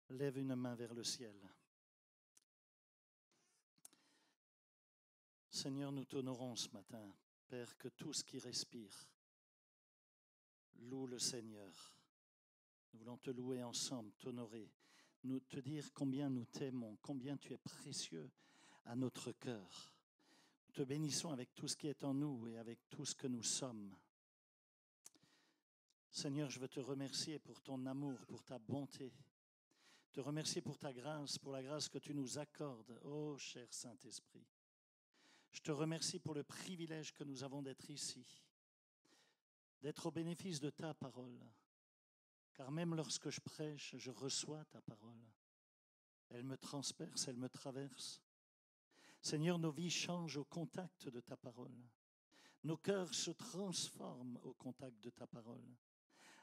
Lève une main vers le ciel. Seigneur, nous t'honorons ce matin. Père, que tout ce qui respire loue le Seigneur. Nous voulons te louer ensemble, t'honorer, nous te dire combien nous t'aimons, combien tu es précieux à notre cœur. Nous te bénissons avec tout ce qui est en nous et avec tout ce que nous sommes. Seigneur, je veux te remercier pour ton amour, pour ta bonté. Te remercier pour ta grâce, pour la grâce que tu nous accordes, ô cher Saint-Esprit. Je te remercie pour le privilège que nous avons d'être ici, d'être au bénéfice de ta parole. Car même lorsque je prêche, je reçois ta parole. Elle me transperce, elle me traverse. Seigneur, nos vies changent au contact de ta parole. Nos cœurs se transforment au contact de ta parole.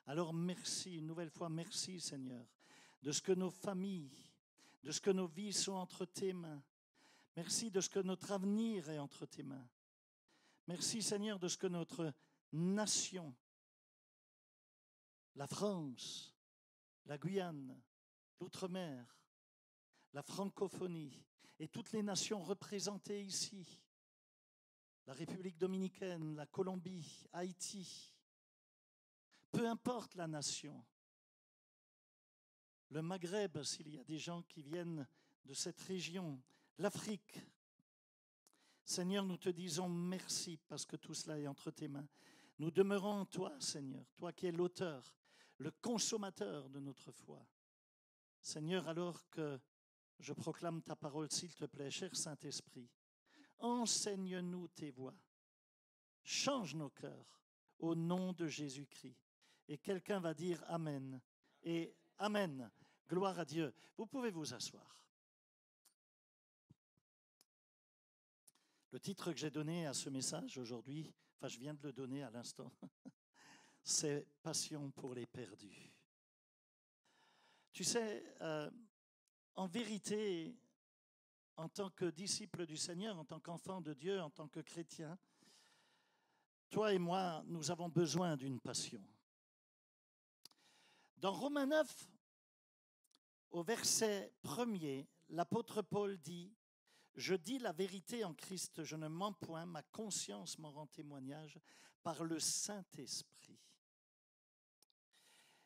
Alors merci, une nouvelle fois, merci Seigneur, de ce que nos familles, de ce que nos vies sont entre tes mains. Merci de ce que notre avenir est entre tes mains. Merci Seigneur de ce que notre nation, la France, la Guyane, l'Outre-mer, la francophonie et toutes les nations représentées ici, la République dominicaine, la Colombie, Haïti, peu importe la nation, le Maghreb, s'il y a des gens qui viennent de cette région, l'Afrique. Seigneur, nous te disons merci parce que tout cela est entre tes mains. Nous demeurons en toi, Seigneur, toi qui es l'auteur, le consommateur de notre foi. Seigneur, alors que je proclame ta parole, s'il te plaît, cher Saint-Esprit, enseigne-nous tes voies, change nos cœurs au nom de Jésus-Christ. Et quelqu'un va dire Amen et Amen. Gloire à Dieu. Vous pouvez vous asseoir. Le titre que j'ai donné à ce message aujourd'hui, enfin je viens de le donner à l'instant, c'est « Passion pour les perdus ». Tu sais, en vérité, en tant que disciple du Seigneur, en tant qu'enfant de Dieu, en tant que chrétien, toi et moi, nous avons besoin d'une passion. Dans Romains 9, au verset 1er, l'apôtre Paul dit « Je dis la vérité en Christ, je ne mens point, ma conscience m'en rend témoignage par le Saint-Esprit. »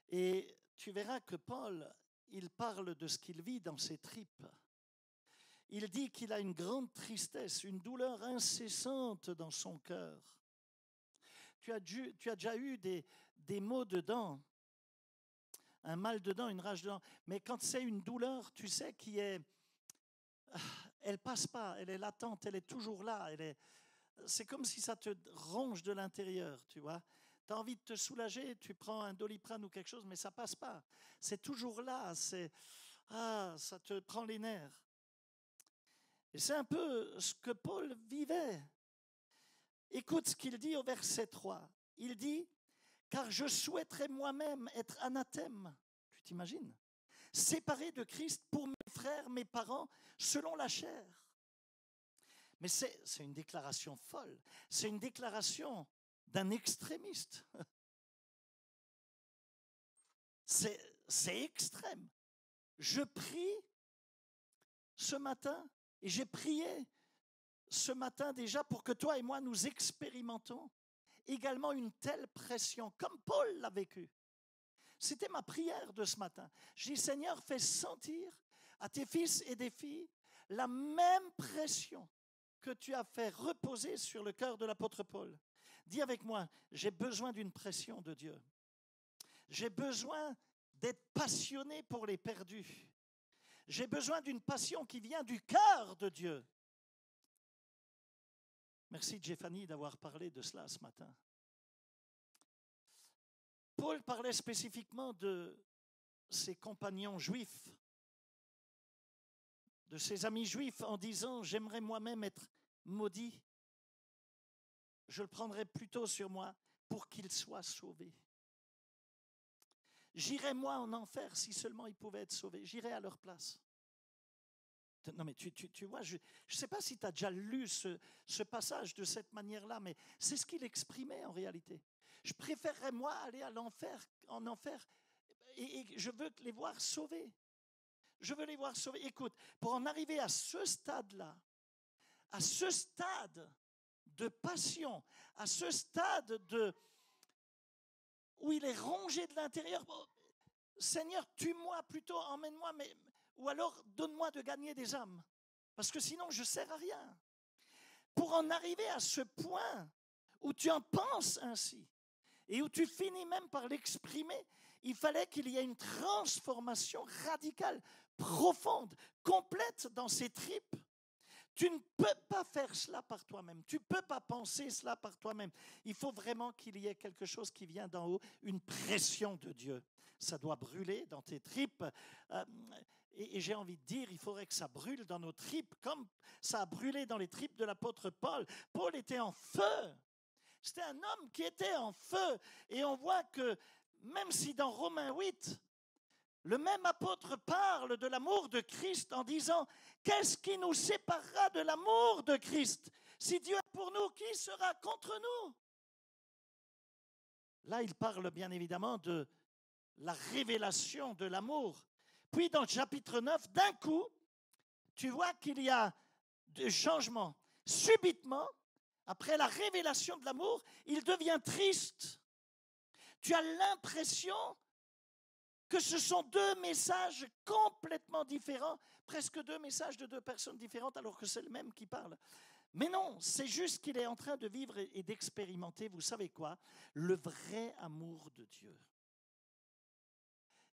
Et tu verras que Paul, il parle de ce qu'il vit dans ses tripes. Il dit qu'il a une grande tristesse, une douleur incessante dans son cœur. Tu as déjà eu des maux de dents, un mal de dents, une rage de dents. Mais quand c'est une douleur, tu sais, elle passe pas, elle est latente, elle est toujours là. C'est comme si ça te ronge de l'intérieur, tu vois. Tu as envie de te soulager, tu prends un Doliprane ou quelque chose, mais ça passe pas. C'est toujours là, ça te prend les nerfs. Et c'est un peu ce que Paul vivait. Écoute ce qu'il dit au verset 3. Il dit « Car je souhaiterais moi-même être anathème ». Tu t'imagines ? Séparé de Christ pour mes frères, mes parents, selon la chair. Mais c'est une déclaration folle. C'est une déclaration d'un extrémiste. C'est extrême. Je prie ce matin et j'ai prié ce matin déjà pour que toi et moi nous expérimentons également une telle pression, comme Paul l'a vécu. C'était ma prière de ce matin. Je dis, Seigneur, fais sentir à tes fils et des filles la même pression que tu as fait reposer sur le cœur de l'apôtre Paul. Dis avec moi, j'ai besoin d'une pression de Dieu. J'ai besoin d'être passionné pour les perdus. J'ai besoin d'une passion qui vient du cœur de Dieu. Merci, Jéphanie, d'avoir parlé de cela ce matin. Paul parlait spécifiquement de ses compagnons juifs, de ses amis juifs, en disant « J'aimerais moi-même être maudit. Je le prendrais plutôt sur moi pour qu'il soit sauvé. J'irais moi en enfer si seulement ils pouvaient être sauvés. J'irais à leur place. » Non mais tu vois, je ne sais pas si tu as déjà lu ce passage de cette manière-là, mais c'est ce qu'il exprimait en réalité. Je préférerais moi aller en enfer et je veux les voir sauvés. Je veux les voir sauvés. Écoute, pour en arriver à ce stade-là, à ce stade de passion, à ce stade où il est rongé de l'intérieur, oh, Seigneur, tue-moi plutôt, emmène-moi, ou alors donne-moi de gagner des âmes, parce que sinon je ne sers à rien. Pour en arriver à ce point où tu en penses ainsi, et où tu finis même par l'exprimer, il fallait qu'il y ait une transformation radicale, profonde, complète dans ses tripes. Tu ne peux pas faire cela par toi-même. Tu ne peux pas penser cela par toi-même. Il faut vraiment qu'il y ait quelque chose qui vient d'en haut, une pression de Dieu. Ça doit brûler dans tes tripes. Et j'ai envie de dire, il faudrait que ça brûle dans nos tripes, comme ça a brûlé dans les tripes de l'apôtre Paul. Paul était en feu. C'était un homme qui était en feu. Et on voit que même si dans Romains 8, le même apôtre parle de l'amour de Christ en disant « Qu'est-ce qui nous séparera de l'amour de Christ? Si Dieu est pour nous, qui sera contre nous ?» Là, il parle bien évidemment de la révélation de l'amour. Puis dans le chapitre 9, d'un coup, tu vois qu'il y a des changements. Subitement, après la révélation de l'amour, il devient triste. Tu as l'impression que ce sont deux messages complètement différents, presque deux messages de deux personnes différentes, alors que c'est le même qui parle. Mais non, c'est juste qu'il est en train de vivre et d'expérimenter, vous savez quoi, le vrai amour de Dieu.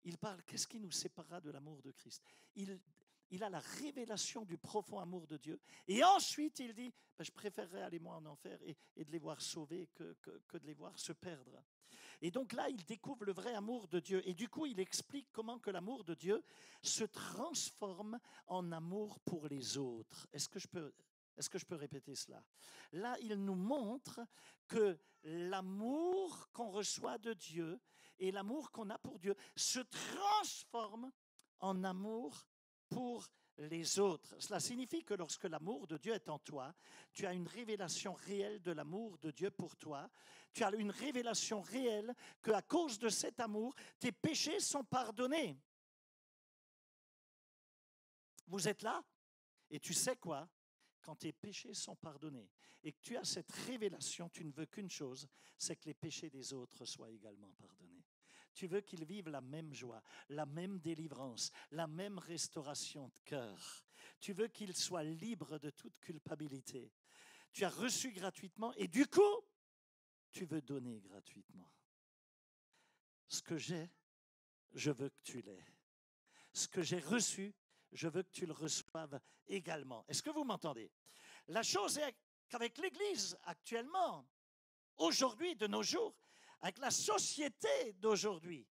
Il parle, qu'est-ce qui nous séparera de l'amour de Christ? Il a la révélation du profond amour de Dieu. Et ensuite, il dit, je préférerais aller moi en enfer et de les voir sauvés que de les voir se perdre. Et donc là, il découvre le vrai amour de Dieu. Et du coup, il explique comment que l'amour de Dieu se transforme en amour pour les autres. Est-ce que je peux répéter cela? Là, il nous montre que l'amour qu'on reçoit de Dieu et l'amour qu'on a pour Dieu se transforme en amour pour les autres. Cela signifie que lorsque l'amour de Dieu est en toi, tu as une révélation réelle de l'amour de Dieu pour toi. Tu as une révélation réelle qu'à cause de cet amour, tes péchés sont pardonnés. Vous êtes là? Et tu sais quoi? Quand tes péchés sont pardonnés et que tu as cette révélation, tu ne veux qu'une chose, c'est que les péchés des autres soient également pardonnés. Tu veux qu'ils vivent la même joie, la même délivrance, la même restauration de cœur. Tu veux qu'ils soient libres de toute culpabilité. Tu as reçu gratuitement et du coup, tu veux donner gratuitement. Ce que j'ai, je veux que tu l'aies. Ce que j'ai reçu, je veux que tu le reçoives également. Est-ce que vous m'entendez? La chose est qu'avec l'Église actuellement, aujourd'hui, de nos jours, avec la société d'aujourd'hui,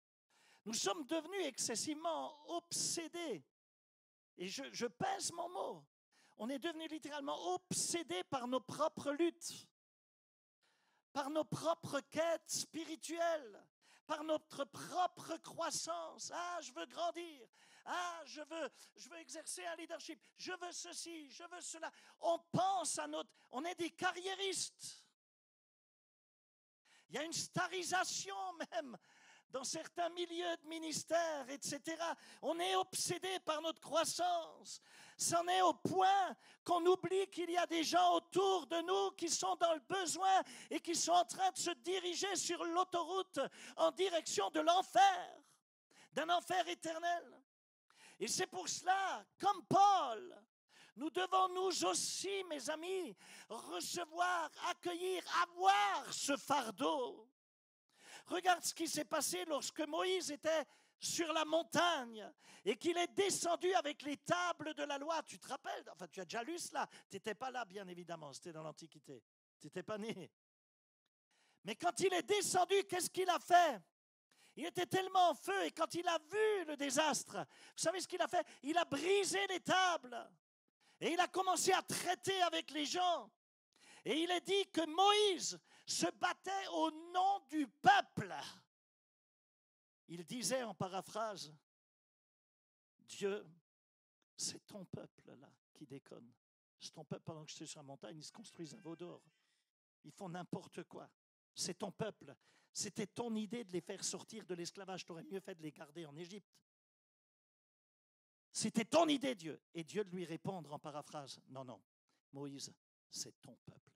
nous sommes devenus excessivement obsédés. Et je pèse mon mot. On est devenus littéralement obsédés par nos propres luttes, par nos propres quêtes spirituelles, par notre propre croissance. Ah, je veux grandir. Ah, je veux exercer un leadership. Je veux ceci, je veux cela. On pense à on est des carriéristes. Il y a une starisation même dans certains milieux de ministères, etc. On est obsédé par notre croissance. C'en est au point qu'on oublie qu'il y a des gens autour de nous qui sont dans le besoin et qui sont en train de se diriger sur l'autoroute en direction de l'enfer, d'un enfer éternel. Et c'est pour cela, comme Paul, nous devons nous aussi, mes amis, recevoir, accueillir, avoir ce fardeau. Regarde ce qui s'est passé lorsque Moïse était sur la montagne et qu'il est descendu avec les tables de la loi. Tu te rappelles? Enfin, tu as déjà lu cela. Tu n'étais pas là, bien évidemment. C'était dans l'Antiquité. Tu n'étais pas né. Mais quand il est descendu, qu'est-ce qu'il a fait? Il était tellement en feu et quand il a vu le désastre, vous savez ce qu'il a fait? Il a brisé les tables et il a commencé à traiter avec les gens. Et il est dit que Moïse se battait au nom du peuple. Il disait en paraphrase, Dieu, c'est ton peuple là qui déconne. C'est ton peuple pendant que je suis sur la montagne, ils se construisent un veau d'or. Ils font n'importe quoi. C'est ton peuple. C'était ton idée de les faire sortir de l'esclavage. Tu aurais mieux fait de les garder en Égypte. C'était ton idée, Dieu. Et Dieu de lui répondre en paraphrase, non, non, Moïse, c'est ton peuple.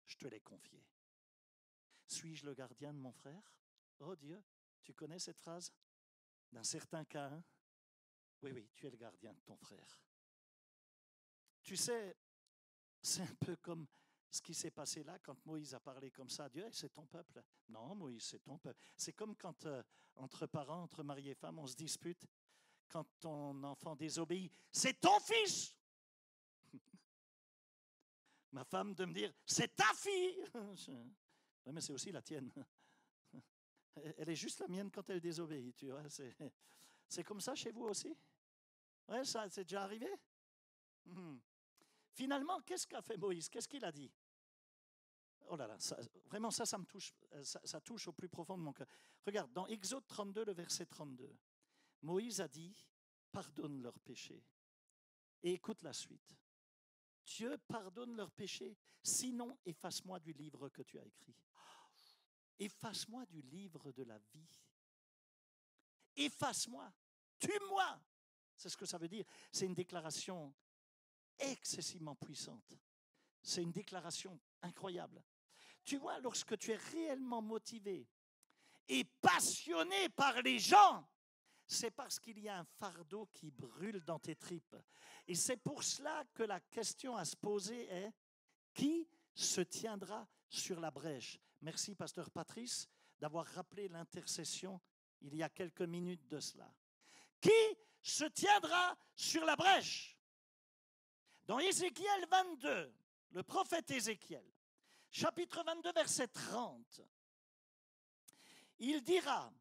Je te l'ai confié. Suis-je le gardien de mon frère? Oh Dieu, tu connais cette phrase? Dans certains cas, hein? Oui, oui, tu es le gardien de ton frère. Tu sais, c'est un peu comme ce qui s'est passé là quand Moïse a parlé comme ça à Dieu. Hey, c'est ton peuple. Non, Moïse, c'est ton peuple. C'est comme quand entre parents, entre mari et femme, on se dispute. Quand ton enfant désobéit, c'est ton fils. Ma femme de me dire, c'est ta fille. Oui, mais c'est aussi la tienne. Elle est juste la mienne quand elle désobéit, tu vois. C'est comme ça chez vous aussi? Oui, ça, c'est déjà arrivé? Finalement, qu'est-ce qu'a fait Moïse? Qu'est-ce qu'il a dit? Oh là là, vraiment ça me touche, ça touche au plus profond de mon cœur. Regarde, dans Exode 32, le verset 32, Moïse a dit, pardonne leurs péchés. Et écoute la suite. Dieu pardonne leurs péchés, sinon efface-moi du livre que tu as écrit. Efface-moi du livre de la vie. Efface-moi, tue-moi. C'est ce que ça veut dire. C'est une déclaration excessivement puissante. C'est une déclaration incroyable. Tu vois, lorsque tu es réellement motivé et passionné par les gens, c'est parce qu'il y a un fardeau qui brûle dans tes tripes. Et c'est pour cela que la question à se poser est, qui se tiendra sur la brèche? Merci, pasteur Patrice, d'avoir rappelé l'intercession il y a quelques minutes de cela. Qui se tiendra sur la brèche? Dans Ézéchiel 22, le prophète Ézéchiel, chapitre 22, verset 30, il dira,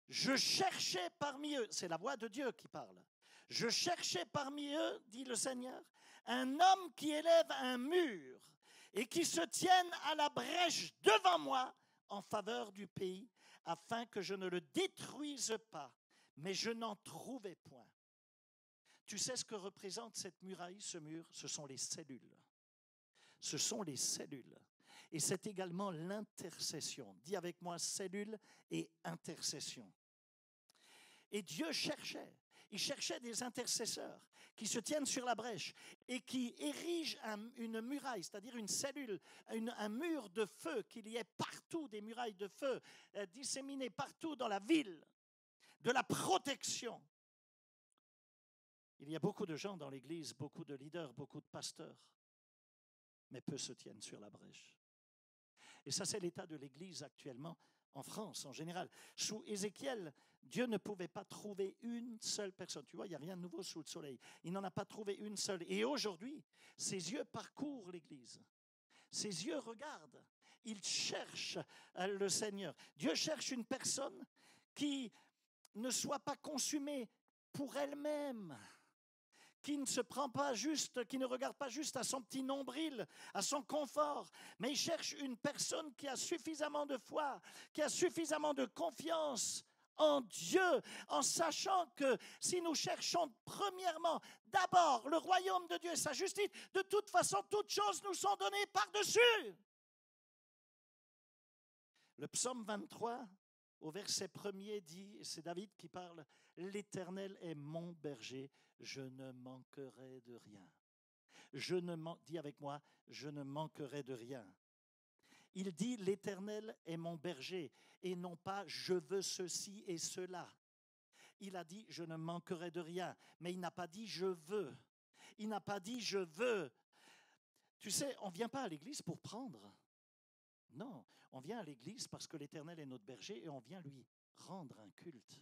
je cherchais parmi eux, c'est la voix de Dieu qui parle, je cherchais parmi eux, dit le Seigneur, un homme qui élève un mur et qui se tienne à la brèche devant moi en faveur du pays, afin que je ne le détruise pas, mais je n'en trouvais point. Tu sais ce que représente cette muraille, ce mur? Ce sont les cellules. Ce sont les cellules. Et c'est également l'intercession. Dis avec moi, cellule et intercession. Et Dieu cherchait. Il cherchait des intercesseurs qui se tiennent sur la brèche et qui érigent une muraille, c'est-à-dire une cellule, un mur de feu, qu'il y ait partout des murailles de feu disséminées partout dans la ville, de la protection. Il y a beaucoup de gens dans l'Église, beaucoup de leaders, beaucoup de pasteurs, mais peu se tiennent sur la brèche. Et ça, c'est l'état de l'Église actuellement en France en général. Sous Ézéchiel, Dieu ne pouvait pas trouver une seule personne. Tu vois, il n'y a rien de nouveau sous le soleil. Il n'en a pas trouvé une seule. Et aujourd'hui, ses yeux parcourent l'Église. Ses yeux regardent. Il cherche le Seigneur. Dieu cherche une personne qui ne soit pas consumée pour elle-même, qui ne se prend pas juste, qui ne regarde pas juste à son petit nombril, à son confort, mais il cherche une personne qui a suffisamment de foi, qui a suffisamment de confiance en Dieu, en sachant que si nous cherchons premièrement, d'abord, le royaume de Dieu et sa justice, de toute façon, toutes choses nous sont données par-dessus. Le psaume 23, au verset 1er, dit, c'est David qui parle, « L'Éternel est mon berger, je ne manquerai de rien. » Dis avec moi, je ne manquerai de rien. Il dit, l'Éternel est mon berger, et non pas, je veux ceci et cela. Il a dit, je ne manquerai de rien, mais il n'a pas dit, je veux. Il n'a pas dit, je veux. Tu sais, on ne vient pas à l'église pour prendre. Non, on vient à l'église parce que l'Éternel est notre berger et on vient lui rendre un culte.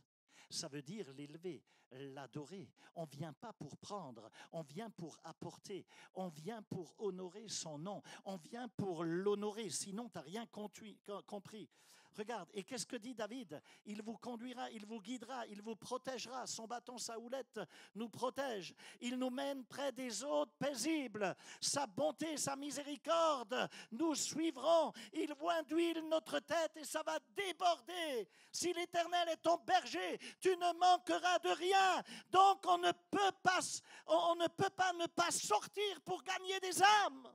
Ça veut dire l'élever, l'adorer. On ne vient pas pour prendre, on vient pour apporter, on vient pour honorer son nom, on vient pour l'honorer, sinon tu n'as rien compris. Regarde, et qu'est-ce que dit David? Il vous conduira, il vous guidera, il vous protégera. Son bâton, sa houlette nous protège. Il nous mène près des eaux paisibles. Sa bonté, sa miséricorde nous suivront. Il voit d'huile notre tête et ça va déborder. Si l'Éternel est ton berger, tu ne manqueras de rien. Donc on ne peut pas ne pas sortir pour gagner des âmes.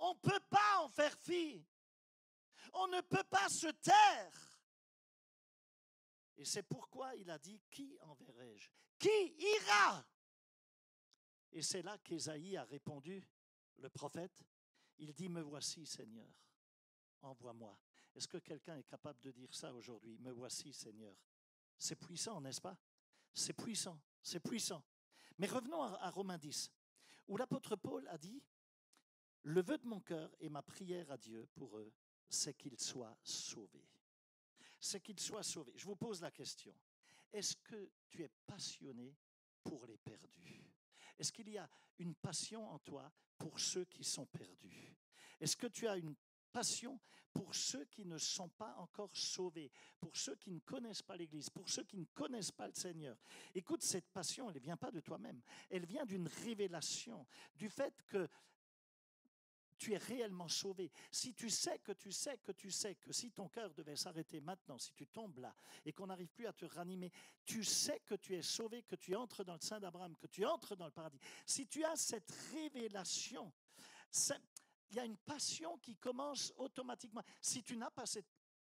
On ne peut pas en faire fi. On ne peut pas se taire. Et c'est pourquoi il a dit, qui enverrai-je? Qui ira? Et c'est là qu'Ésaïe a répondu, le prophète. Il dit, me voici, Seigneur, envoie-moi. Est-ce que quelqu'un est capable de dire ça aujourd'hui? Me voici, Seigneur. C'est puissant, n'est-ce pas? C'est puissant, c'est puissant. Mais revenons à Romains 10, où l'apôtre Paul a dit, le vœu de mon cœur et ma prière à Dieu pour eux, c'est qu'ils soient sauvés. C'est qu'ils soient sauvés. Je vous pose la question. Est-ce que tu es passionné pour les perdus? Est-ce qu'il y a une passion en toi pour ceux qui sont perdus? Est-ce que tu as une passion pour ceux qui ne sont pas encore sauvés, pour ceux qui ne connaissent pas l'Église, pour ceux qui ne connaissent pas le Seigneur? Écoute, cette passion, elle ne vient pas de toi-même. Elle vient d'une révélation, du fait que tu es réellement sauvé. Si tu sais que si ton cœur devait s'arrêter maintenant, si tu tombes là et qu'on n'arrive plus à te ranimer, tu sais que tu es sauvé, que tu entres dans le sein d'Abraham, que tu entres dans le paradis. Si tu as cette révélation, il y a une passion qui commence automatiquement. Si tu n'as pas cette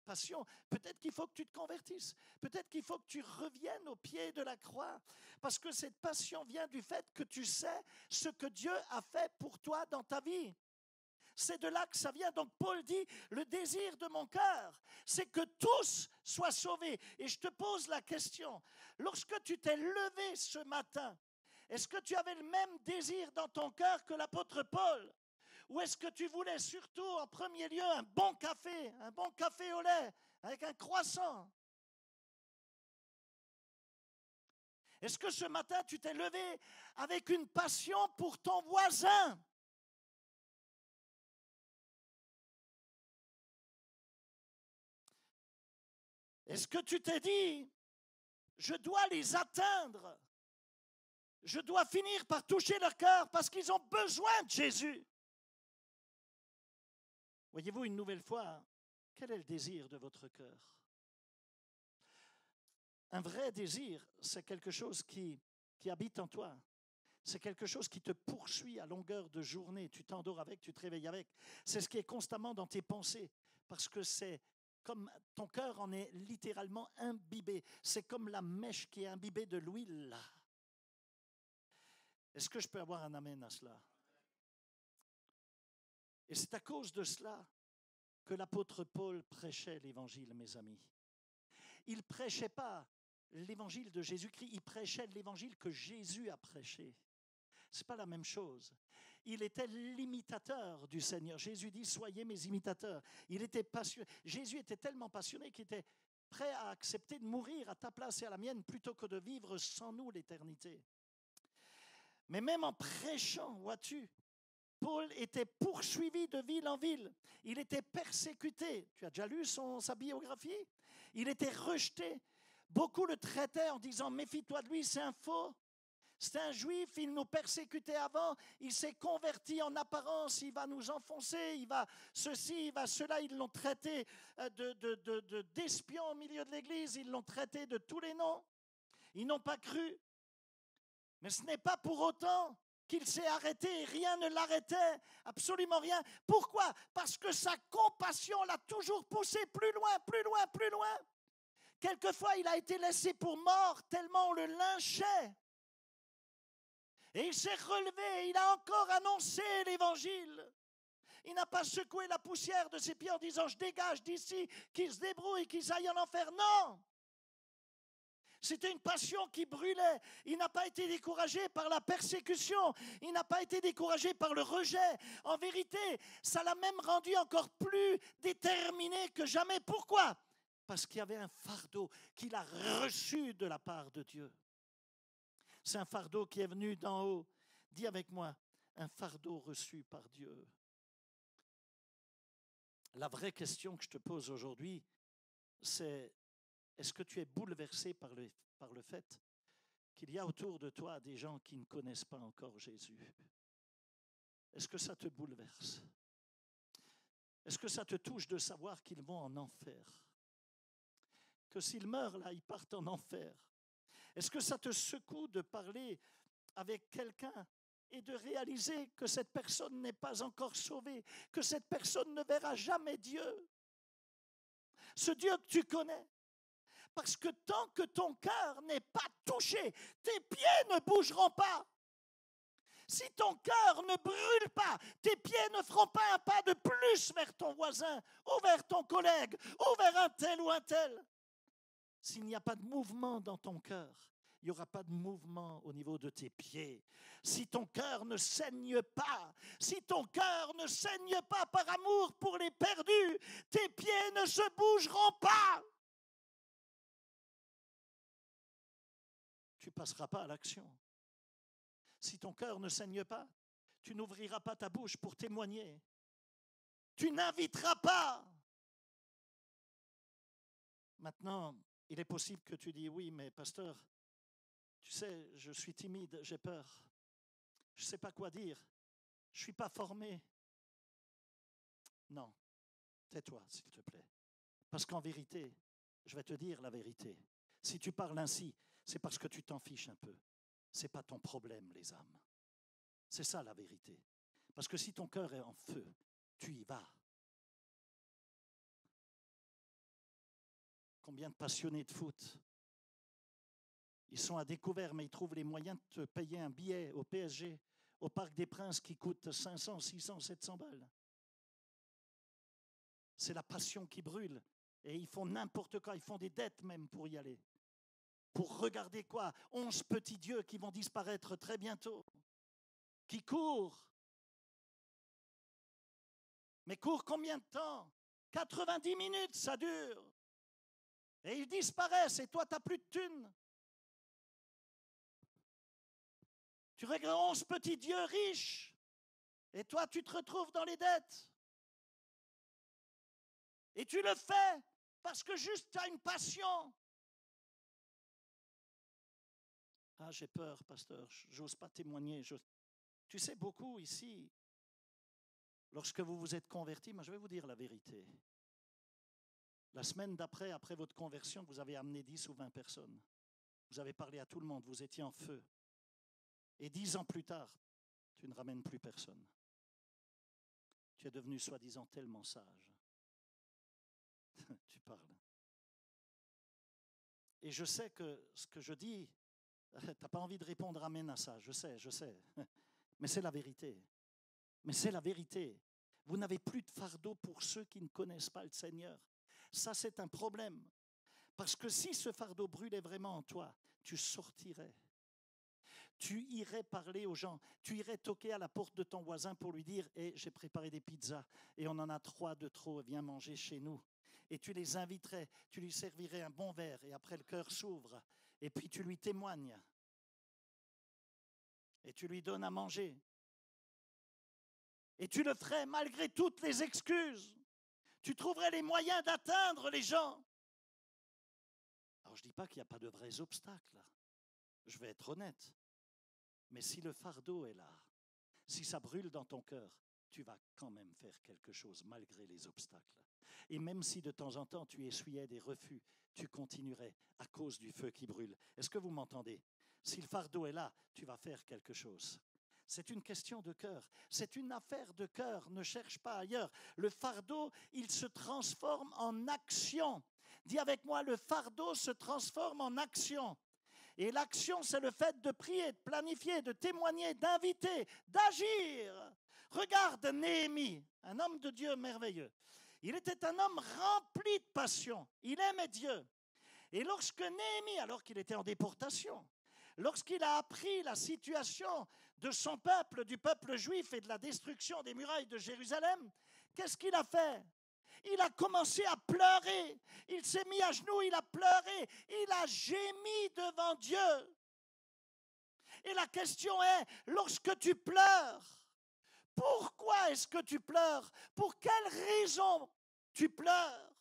passion, peut-être qu'il faut que tu te convertisses, peut-être qu'il faut que tu reviennes au pied de la croix, parce que cette passion vient du fait que tu sais ce que Dieu a fait pour toi dans ta vie. C'est de là que ça vient. Donc Paul dit, le désir de mon cœur, c'est que tous soient sauvés. Et je te pose la question, lorsque tu t'es levé ce matin, est-ce que tu avais le même désir dans ton cœur que l'apôtre Paul? Ou est-ce que tu voulais surtout en premier lieu un bon café au lait, avec un croissant? Est-ce que ce matin tu t'es levé avec une passion pour ton voisin? Est-ce que tu t'es dit, je dois les atteindre, je dois finir par toucher leur cœur parce qu'ils ont besoin de Jésus? Voyez-vous, une nouvelle fois, quel est le désir de votre cœur? Un vrai désir, c'est quelque chose qui habite en toi. C'est quelque chose qui te poursuit à longueur de journée. Tu t'endors avec, tu te réveilles avec. C'est ce qui est constamment dans tes pensées, parce que c'est comme ton cœur en est littéralement imbibé. C'est comme la mèche qui est imbibée de l'huile. Est-ce que je peux avoir un amen à cela? Et c'est à cause de cela que l'apôtre Paul prêchait l'évangile, mes amis. Il ne prêchait pas l'évangile de Jésus-Christ, il prêchait l'évangile que Jésus a prêché. Ce n'est pas la même chose. Il était l'imitateur du Seigneur. Jésus dit, soyez mes imitateurs. Il était passionné. Jésus était tellement passionné qu'il était prêt à accepter de mourir à ta place et à la mienne plutôt que de vivre sans nous l'éternité. Mais même en prêchant, vois-tu, Paul était poursuivi de ville en ville. Il était persécuté. Tu as déjà lu sa biographie? Il était rejeté. Beaucoup le traitaient en disant, méfie-toi de lui, c'est un faux. C'est un juif, il nous persécutait avant, il s'est converti en apparence, il va nous enfoncer, il va ceci, il va cela. Ils l'ont traité d'espion au milieu de l'église, ils l'ont traité de tous les noms. Ils n'ont pas cru. Mais ce n'est pas pour autant qu'il s'est arrêté, rien ne l'arrêtait, absolument rien. Pourquoi? Parce que sa compassion l'a toujours poussé plus loin, plus loin, plus loin. Quelquefois, il a été laissé pour mort tellement on le lynchait. Et il s'est relevé, il a encore annoncé l'évangile. Il n'a pas secoué la poussière de ses pieds en disant, je dégage d'ici, qu'ils se débrouillent, qu'ils aillent en enfer. Non! C'était une passion qui brûlait. Il n'a pas été découragé par la persécution. Il n'a pas été découragé par le rejet. En vérité, ça l'a même rendu encore plus déterminé que jamais. Pourquoi? Parce qu'il y avait un fardeau qu'il a reçu de la part de Dieu. C'est un fardeau qui est venu d'en haut. Dis avec moi, un fardeau reçu par Dieu. La vraie question que je te pose aujourd'hui, c'est: est-ce que tu es bouleversé par le fait qu'il y a autour de toi des gens qui ne connaissent pas encore Jésus? Est-ce que ça te bouleverse? Est-ce que ça te touche de savoir qu'ils vont en enfer? Que s'ils meurent là, ils partent en enfer? Est-ce que ça te secoue de parler avec quelqu'un et de réaliser que cette personne n'est pas encore sauvée, que cette personne ne verra jamais Dieu, ce Dieu que tu connais. Parce que tant que ton cœur n'est pas touché, tes pieds ne bougeront pas. Si ton cœur ne brûle pas, tes pieds ne feront pas un pas de plus vers ton voisin, ou vers ton collègue, ou vers un tel ou un tel. S'il n'y a pas de mouvement dans ton cœur, il n'y aura pas de mouvement au niveau de tes pieds. Si ton cœur ne saigne pas, si ton cœur ne saigne pas par amour pour les perdus, tes pieds ne se bougeront pas. Tu ne passeras pas à l'action. Si ton cœur ne saigne pas, tu n'ouvriras pas ta bouche pour témoigner. Tu n'inviteras pas. Maintenant, il est possible que tu dis oui, mais pasteur, tu sais, je suis timide, j'ai peur. Je ne sais pas quoi dire. Je ne suis pas formé. Non, tais-toi, s'il te plaît. Parce qu'en vérité, je vais te dire la vérité. Si tu parles ainsi, c'est parce que tu t'en fiches un peu. Ce n'est pas ton problème, les âmes. C'est ça la vérité. Parce que si ton cœur est en feu, tu y vas. Combien de passionnés de foot, ils sont à découvert, mais ils trouvent les moyens de te payer un billet au PSG, au Parc des Princes, qui coûte 500, 600, 700 balles. C'est la passion qui brûle. Et ils font n'importe quoi, ils font des dettes même pour y aller. Pour regarder quoi? 11 petits dieux qui vont disparaître très bientôt, qui courent. Mais courent combien de temps? 90 minutes, ça dure. Et ils disparaissent, et toi, tu n'as plus de thunes. Tu regardes 11 petits dieux riches, et toi, tu te retrouves dans les dettes. Et tu le fais parce que juste tu as une passion. Ah, j'ai peur, pasteur, j'ose pas témoigner. Tu sais, beaucoup ici, lorsque vous vous êtes convertis, moi je vais vous dire la vérité. La semaine d'après, après votre conversion, vous avez amené 10 ou 20 personnes. Vous avez parlé à tout le monde, vous étiez en feu. Et 10 ans plus tard, tu ne ramènes plus personne. Tu es devenu soi-disant tellement sage. Tu parles. Et je sais que ce que je dis, tu n'as pas envie de répondre amen à ça, je sais. Mais c'est la vérité. Mais c'est la vérité. Vous n'avez plus de fardeau pour ceux qui ne connaissent pas le Seigneur. Ça, c'est un problème. Parce que si ce fardeau brûlait vraiment en toi, tu sortirais. Tu irais parler aux gens. Tu irais toquer à la porte de ton voisin pour lui dire « Hey, j'ai préparé des pizzas et on en a 3 de trop, viens manger chez nous. » Et tu les inviterais, tu lui servirais un bon verre et après le cœur s'ouvre. Et puis tu lui témoignes. Et tu lui donnes à manger. Et tu le ferais malgré toutes les excuses. Tu trouverais les moyens d'atteindre les gens. Alors je ne dis pas qu'il n'y a pas de vrais obstacles. Je vais être honnête. Mais si le fardeau est là, si ça brûle dans ton cœur, tu vas quand même faire quelque chose malgré les obstacles. Et même si de temps en temps tu essuyais des refus, tu continuerais à cause du feu qui brûle. Est-ce que vous m'entendez? Si le fardeau est là, tu vas faire quelque chose. C'est une question de cœur. C'est une affaire de cœur. Ne cherche pas ailleurs. Le fardeau, il se transforme en action. Dis avec moi, le fardeau se transforme en action. Et l'action, c'est le fait de prier, de planifier, de témoigner, d'inviter, d'agir. Regarde Néhémie, un homme de Dieu merveilleux. Il était un homme rempli de passion. Il aimait Dieu. Et lorsque Néhémie, alors qu'il était en déportation, lorsqu'il a appris la situation de son peuple, du peuple juif et de la destruction des murailles de Jérusalem, qu'est-ce qu'il a fait? Il a commencé à pleurer. Il s'est mis à genoux, il a pleuré. Il a gémi devant Dieu. Et la question est, lorsque tu pleures, pourquoi est-ce que tu pleures? Pour quelle raison tu pleures?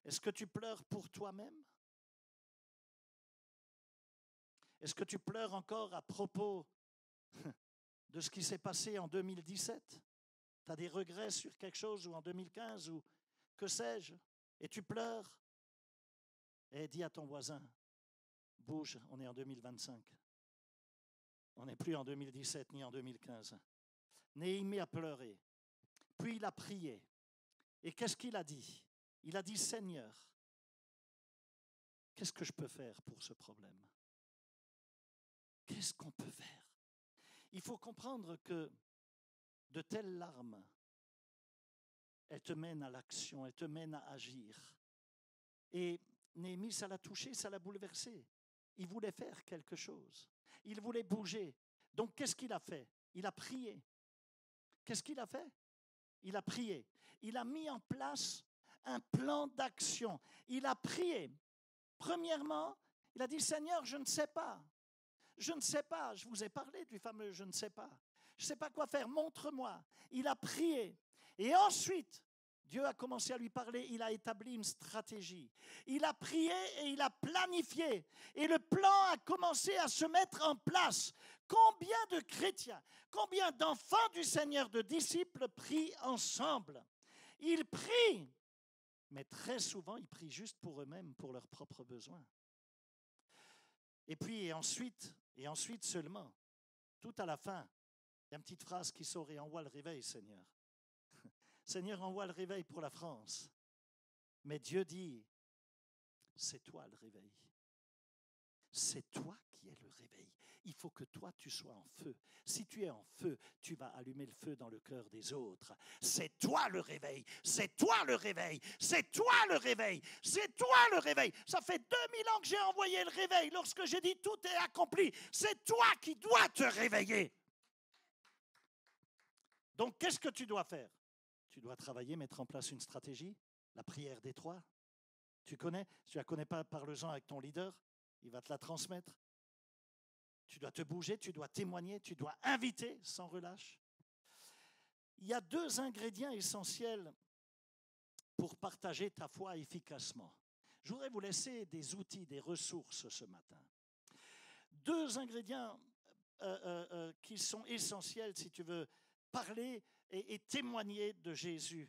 Est-ce que tu pleures pour toi-même? Est-ce que tu pleures encore à propos de ce qui s'est passé en 2017? Tu as des regrets sur quelque chose ou en 2015 ou que sais-je? Et tu pleures? Et dis à ton voisin, bouge, on est en 2025. On n'est plus en 2017 ni en 2015. Néhémie a pleuré, puis il a prié. Et qu'est-ce qu'il a dit? Il a dit, Seigneur, qu'est-ce que je peux faire pour ce problème? Qu'est-ce qu'on peut faire? Il faut comprendre que de telles larmes, elles te mènent à l'action, elles te mènent à agir. Et Néhémie, ça l'a touché, ça l'a bouleversé. Il voulait faire quelque chose. Il voulait bouger. Donc, qu'est-ce qu'il a fait? Il a prié. Qu'est-ce qu'il a fait? Il a prié. Il a mis en place un plan d'action. Il a prié. Premièrement, il a dit, Seigneur, je ne sais pas. Je ne sais pas. Je vous ai parlé du fameux je ne sais pas. Je ne sais pas quoi faire. Montre-moi. Il a prié. Et ensuite, Dieu a commencé à lui parler, il a établi une stratégie. Il a prié et il a planifié. Et le plan a commencé à se mettre en place. Combien de chrétiens, combien d'enfants du Seigneur, de disciples prient ensemble? Ils prient, mais très souvent, ils prient juste pour eux-mêmes, pour leurs propres besoins. Et ensuite seulement, tout à la fin, il y a une petite phrase qui sort et envoie le réveil, Seigneur. Seigneur, envoie le réveil pour la France. Mais Dieu dit, c'est toi le réveil. C'est toi qui es le réveil. Il faut que toi, tu sois en feu. Si tu es en feu, tu vas allumer le feu dans le cœur des autres. C'est toi le réveil. C'est toi le réveil. C'est toi le réveil. C'est toi le réveil. Ça fait 2000 ans que j'ai envoyé le réveil. Lorsque j'ai dit tout est accompli, c'est toi qui dois te réveiller. Donc, qu'est-ce que tu dois faire? Tu dois travailler, mettre en place une stratégie, la prière des trois. Tu connais? Si tu ne la connais pas, parle-en avec ton leader, il va te la transmettre. Tu dois te bouger, tu dois témoigner, tu dois inviter sans relâche. Il y a 2 ingrédients essentiels pour partager ta foi efficacement. Je voudrais vous laisser des outils, des ressources ce matin. 2 ingrédients qui sont essentiels si tu veux parler et témoigner de Jésus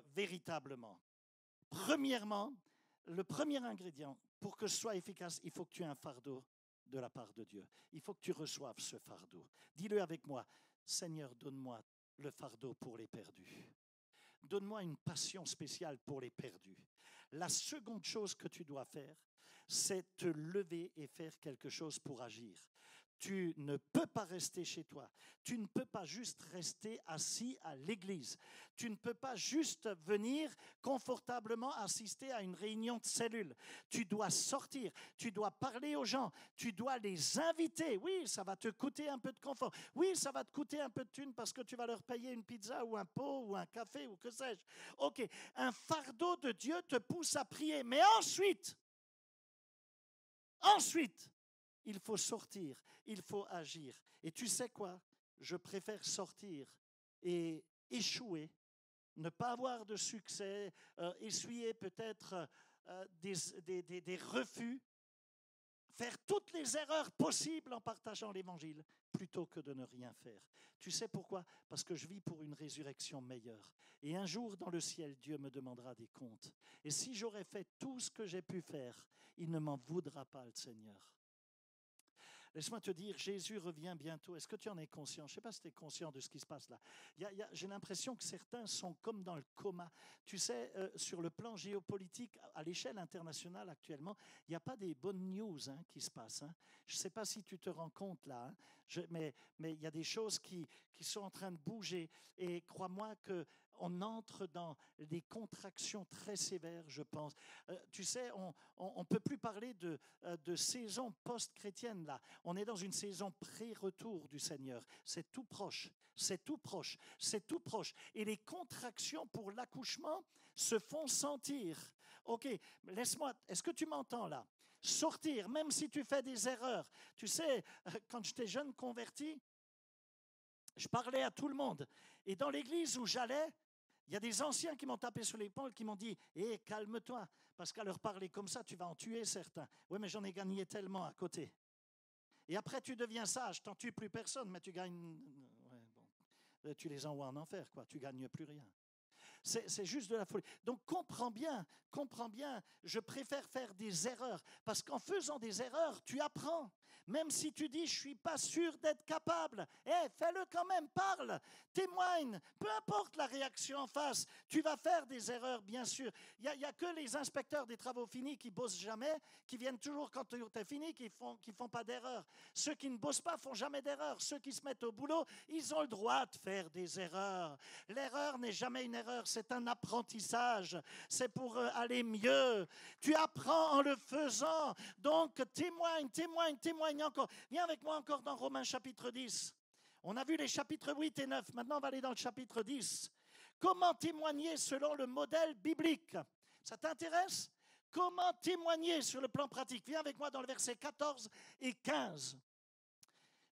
véritablement. Premièrement, le premier ingrédient, pour que ce soit efficace, il faut que tu aies un fardeau de la part de Dieu. Il faut que tu reçoives ce fardeau. Dis-le avec moi, Seigneur, donne-moi le fardeau pour les perdus. Donne-moi une passion spéciale pour les perdus. La seconde chose que tu dois faire, c'est te lever et faire quelque chose pour agir. Tu ne peux pas rester chez toi. Tu ne peux pas juste rester assis à l'église. Tu ne peux pas juste venir confortablement assister à une réunion de cellule. Tu dois sortir, tu dois parler aux gens, tu dois les inviter. Oui, ça va te coûter un peu de confort. Oui, ça va te coûter un peu de thunes parce que tu vas leur payer une pizza ou un pot ou un café ou que sais-je. Ok, un fardeau de Dieu te pousse à prier. Mais ensuite, il faut sortir, il faut agir. Et tu sais quoi? Je préfère sortir et échouer, ne pas avoir de succès, essuyer peut-être des refus, faire toutes les erreurs possibles en partageant l'Évangile, plutôt que de ne rien faire. Tu sais pourquoi? Parce que je vis pour une résurrection meilleure. Et un jour, dans le ciel, Dieu me demandera des comptes. Et si j'aurais fait tout ce que j'ai pu faire, il ne m'en voudra pas, le Seigneur. Laisse-moi te dire, Jésus revient bientôt. Est-ce que tu en es conscient? Je ne sais pas si tu es conscient de ce qui se passe là. J'ai l'impression que certains sont comme dans le coma. Tu sais, sur le plan géopolitique, à l'échelle internationale actuellement, il n'y a pas des bonnes news qui se passent. Je ne sais pas si tu te rends compte là, mais il y a des choses qui sont en train de bouger. Et crois-moi que on entre dans des contractions très sévères, je pense. Tu sais, on ne peut plus parler de saison post-chrétienne, là. On est dans une saison pré-retour du Seigneur. C'est tout proche, c'est tout proche, c'est tout proche. Et les contractions pour l'accouchement se font sentir. Ok, laisse-moi, est-ce que tu m'entends là? Sortir, même si tu fais des erreurs. Tu sais, quand j'étais jeune converti, je parlais à tout le monde. Et dans l'église où j'allais, il y a des anciens qui m'ont tapé sur l'épaule, qui m'ont dit « Hé, calme-toi, parce qu'à leur parler comme ça, tu vas en tuer certains. » Oui, mais j'en ai gagné tellement à côté. Et après, tu deviens sage, tu n'en tues plus personne, mais tu gagnes... Ouais, bon. Tu les envoies en enfer, quoi. Tu ne gagnes plus rien. c'est juste de la folie. Donc comprends bien, je préfère faire des erreurs, parce qu'en faisant des erreurs, tu apprends. Même si tu dis, je ne suis pas sûr d'être capable, fais-le quand même, parle, témoigne, peu importe la réaction en face, tu vas faire des erreurs, bien sûr. Il n'y a que les inspecteurs des travaux finis qui ne bossent jamais, qui viennent toujours quand tu es fini, qui font pas d'erreurs. Ceux qui ne bossent pas font jamais d'erreurs. Ceux qui se mettent au boulot, ils ont le droit de faire des erreurs. L'erreur n'est jamais une erreur, c'est un apprentissage, c'est pour aller mieux. Tu apprends en le faisant, donc témoigne encore. Viens avec moi encore dans Romains chapitre 10. On a vu les chapitres 8 et 9, maintenant on va aller dans le chapitre 10. Comment témoigner selon le modèle biblique? Ça t'intéresse? Comment témoigner sur le plan pratique? Viens avec moi dans le verset 14 et 15.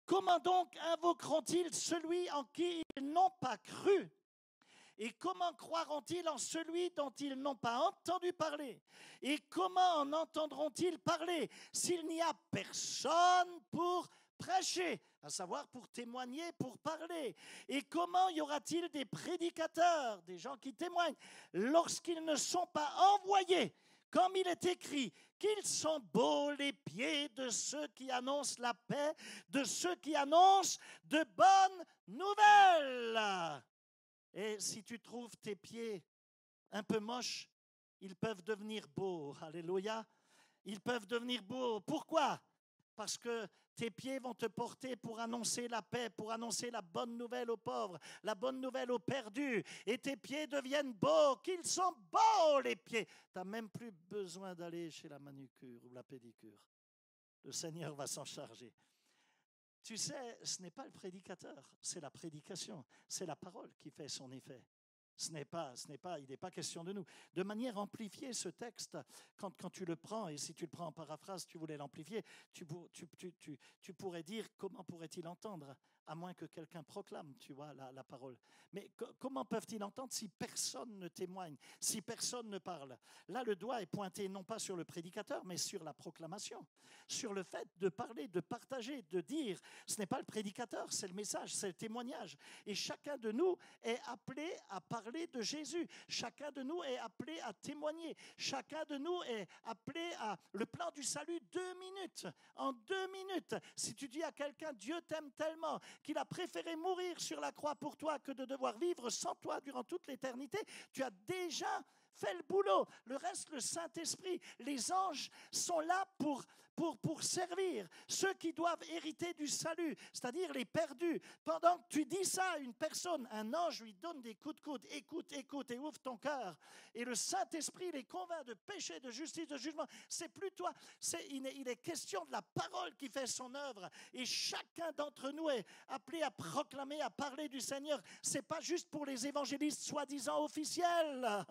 Comment donc invoqueront-ils celui en qui ils n'ont pas cru? Et comment croiront-ils en celui dont ils n'ont pas entendu parler? Et comment en entendront-ils parler s'il n'y a personne pour prêcher, à savoir pour témoigner, pour parler? Et comment y aura-t-il des prédicateurs, des gens qui témoignent, lorsqu'ils ne sont pas envoyés? Comme il est écrit, qu'ils sont beaux les pieds de ceux qui annoncent la paix, de ceux qui annoncent de bonnes nouvelles. Et si tu trouves tes pieds un peu moches, ils peuvent devenir beaux. Alléluia. Ils peuvent devenir beaux. Pourquoi? Parce que tes pieds vont te porter pour annoncer la paix, pour annoncer la bonne nouvelle aux pauvres, la bonne nouvelle aux perdus. Et tes pieds deviennent beaux, qu'ils sont beaux les pieds. Tu n'as même plus besoin d'aller chez la manucure ou la pédicure. Le Seigneur va s'en charger. Tu sais, ce n'est pas le prédicateur, c'est la prédication, c'est la parole qui fait son effet. Il n'est pas question de nous. De manière amplifiée, ce texte, quand tu le prends, et si tu le prends en paraphrase, tu voulais l'amplifier, tu pourrais dire comment pourrait-il entendre, à moins que quelqu'un proclame, tu vois, la parole. Mais comment peuvent-ils entendre si personne ne témoigne, si personne ne parle? Là, le doigt est pointé non pas sur le prédicateur, mais sur la proclamation, sur le fait de parler, de partager, de dire. Ce n'est pas le prédicateur, c'est le message, c'est le témoignage. Et chacun de nous est appelé à parler de Jésus. Chacun de nous est appelé à témoigner. Chacun de nous est appelé à le plan du salut 2 minutes. En 2 minutes, si tu dis à quelqu'un, Dieu t'aime tellement qu'il a préféré mourir sur la croix pour toi que de devoir vivre sans toi durant toute l'éternité, tu as déjà fait le boulot. Le reste, le Saint-Esprit, les anges sont là pour servir ceux qui doivent hériter du salut, c'est-à-dire les perdus. Pendant que tu dis ça à une personne, un ange lui donne des coups de coude. Écoute et ouvre ton cœur. Et le Saint-Esprit les convainc de péché, de justice, de jugement. C'est plus toi. Il est question de la parole qui fait son œuvre. Et chacun d'entre nous est appelé à proclamer, à parler du Seigneur. Ce n'est pas juste pour les évangélistes soi-disant officiels,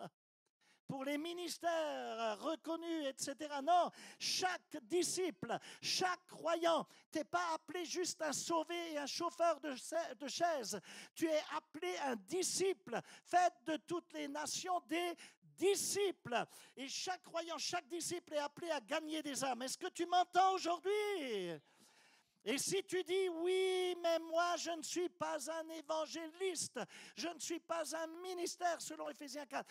pour les ministères reconnus, etc. Non, chaque disciple, chaque croyant, tu n'es pas appelé juste un sauvé et un chauffeur de chaise. Tu es appelé un disciple. Faites de toutes les nations des disciples. Et chaque croyant, chaque disciple est appelé à gagner des âmes. Est-ce que tu m'entends aujourd'hui? Et si tu dis, oui, mais moi, je ne suis pas un évangéliste, je ne suis pas un ministère selon Éphésiens 4,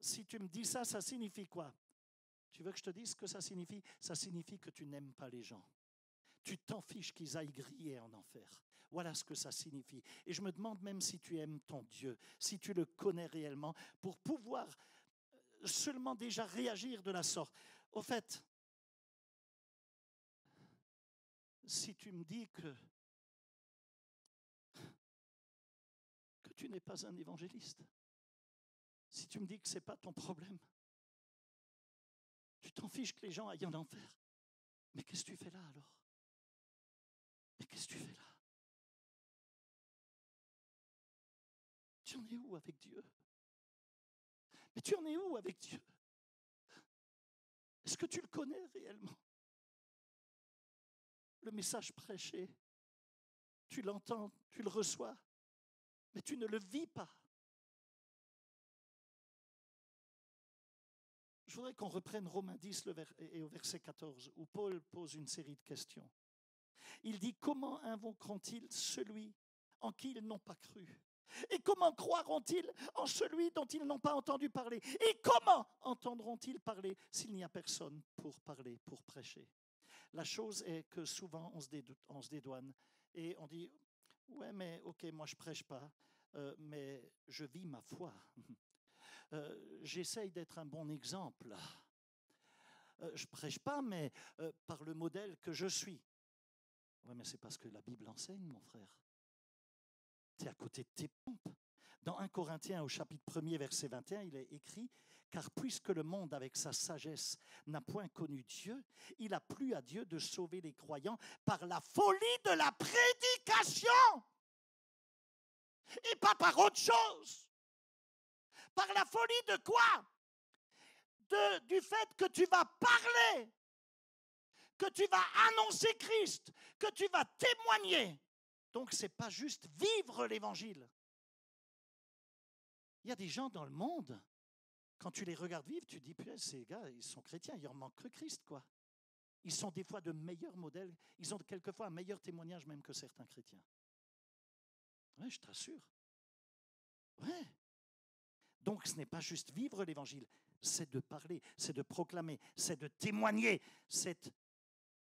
si tu me dis ça, ça signifie quoi? Tu veux que je te dise ce que ça signifie? Ça signifie que tu n'aimes pas les gens. Tu t'en fiches qu'ils aillent griller en enfer. Voilà ce que ça signifie. Et je me demande même si tu aimes ton Dieu, si tu le connais réellement, pour pouvoir seulement déjà réagir de la sorte. Au fait, si tu me dis que tu n'es pas un évangéliste, si tu me dis que ce n'est pas ton problème, tu t'en fiches que les gens aillent en enfer. Mais qu'est-ce que tu fais là alors? Mais qu'est-ce que tu fais là? Tu en es où avec Dieu? Mais tu en es où avec Dieu? Est-ce que tu le connais réellement? Le message prêché, tu l'entends, tu le reçois, mais tu ne le vis pas. Je voudrais qu'on reprenne Romains 10 et au verset 14, où Paul pose une série de questions. Il dit, comment invoqueront-ils celui en qui ils n'ont pas cru? Et comment croiront-ils en celui dont ils n'ont pas entendu parler? Et comment entendront-ils parler s'il n'y a personne pour parler, pour prêcher? La chose est que souvent on se dédouane et on dit, ouais mais ok, moi je prêche pas, mais je vis ma foi. J'essaye d'être un bon exemple. Je prêche pas, mais par le modèle que je suis. Ouais, mais c'est parce que la Bible enseigne, mon frère. Tu es à côté de tes pompes. Dans 1 Corinthiens, au chapitre 1er, verset 21, il est écrit « Car puisque le monde, avec sa sagesse, n'a point connu Dieu, il a plu à Dieu de sauver les croyants par la folie de la prédication. Et pas par autre chose. Par la folie de quoi? Du fait que tu vas parler, que tu vas annoncer Christ, que tu vas témoigner. Donc, ce n'est pas juste vivre l'évangile. Il y a des gens dans le monde, quand tu les regardes vivre, tu dis, putain, ces gars, ils sont chrétiens, il leur manque que Christ, quoi. Ils sont des fois de meilleurs modèles, ils ont quelquefois un meilleur témoignage même que certains chrétiens. Oui, je t'assure. Ouais. Donc, ce n'est pas juste vivre l'évangile, c'est de parler, c'est de proclamer, c'est de témoigner, c'est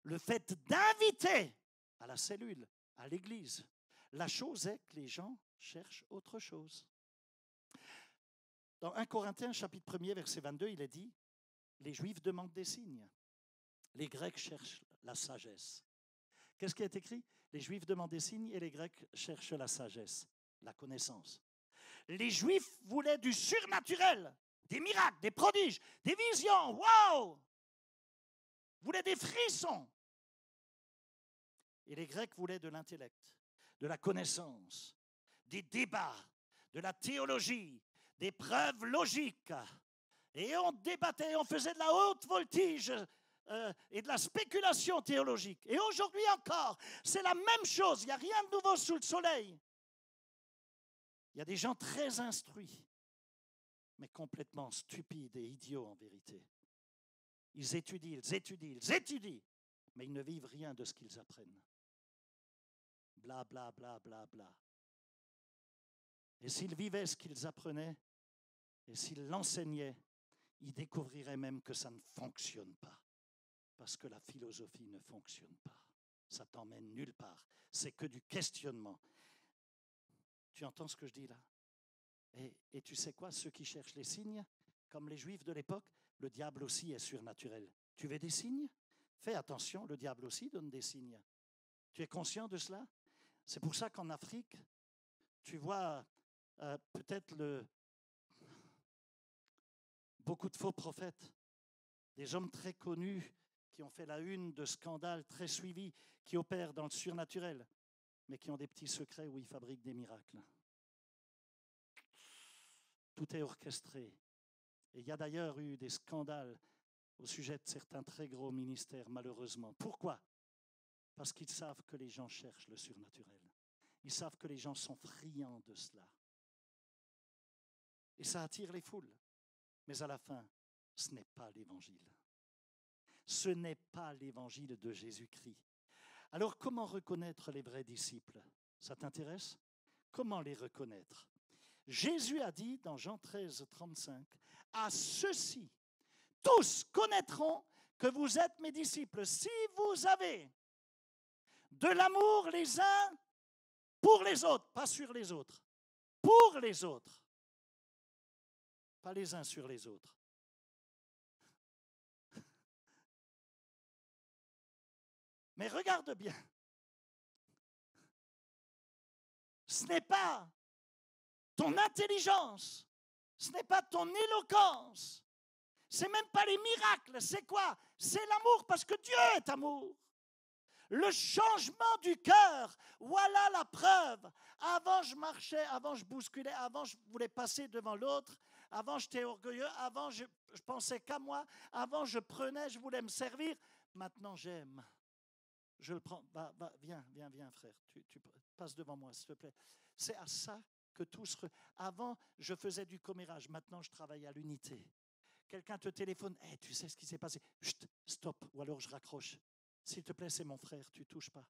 le fait d'inviter à la cellule, à l'église. La chose est que les gens cherchent autre chose. Dans 1 Corinthiens, chapitre 1er, verset 22, il est dit « Les Juifs demandent des signes. Les Grecs cherchent la sagesse. » Qu'est-ce qui est écrit? Les Juifs demandent des signes et les Grecs cherchent la sagesse, la connaissance. Les Juifs voulaient du surnaturel, des miracles, des prodiges, des visions. Wow! Voulaient des frissons. Et les Grecs voulaient de l'intellect, de la connaissance, des débats, de la théologie, des preuves logiques. Et on débattait, on faisait de la haute voltige et de la spéculation théologique. Et aujourd'hui encore, c'est la même chose. Il n'y a rien de nouveau sous le soleil. Il y a des gens très instruits, mais complètement stupides et idiots en vérité. Ils étudient, mais ils ne vivent rien de ce qu'ils apprennent. Bla, bla, bla, bla, bla. Et s'ils vivaient ce qu'ils apprenaient, et s'ils l'enseignaient, ils découvriraient même que ça ne fonctionne pas. Parce que la philosophie ne fonctionne pas. Ça t'emmène nulle part. C'est que du questionnement. Tu entends ce que je dis là? Et tu sais quoi? Ceux qui cherchent les signes, comme les Juifs de l'époque, le diable aussi est surnaturel. Tu veux des signes? Fais attention, le diable aussi donne des signes. Tu es conscient de cela? C'est pour ça qu'en Afrique, tu vois peut-être beaucoup de faux prophètes, des hommes très connus qui ont fait la une de scandales très suivis, qui opèrent dans le surnaturel, mais qui ont des petits secrets où ils fabriquent des miracles. Tout est orchestré. Et il y a d'ailleurs eu des scandales au sujet de certains très gros ministères, malheureusement. Pourquoi? Parce qu'ils savent que les gens cherchent le surnaturel. Ils savent que les gens sont friands de cela. Et ça attire les foules. Mais à la fin, ce n'est pas l'évangile. Ce n'est pas l'évangile de Jésus-Christ. Alors, comment reconnaître les vrais disciples? Ça t'intéresse? Comment les reconnaître? Jésus a dit dans Jean 13, 35, « À ceux-ci, tous connaîtront que vous êtes mes disciples, si vous avez de l'amour les uns pour les autres, pas sur les autres, pour les autres, pas les uns sur les autres. » Mais regarde bien, ce n'est pas ton intelligence, ce n'est pas ton éloquence, c'est même pas les miracles, c'est quoi? C'est l'amour, parce que Dieu est amour. Le changement du cœur, voilà la preuve. Avant, je marchais, avant, je bousculais, avant, je voulais passer devant l'autre, avant, j'étais orgueilleux, avant, je pensais qu'à moi, avant, je prenais, je voulais me servir. Maintenant, j'aime. Je le prends. Viens, frère. Tu passes devant moi, s'il te plaît. C'est à ça que tous... Avant, je faisais du commérage. Maintenant, je travaille à l'unité. Quelqu'un te téléphone. Hey, tu sais ce qui s'est passé? Chut, stop. Ou alors, je raccroche. S'il te plaît, c'est mon frère. Tu ne touches pas.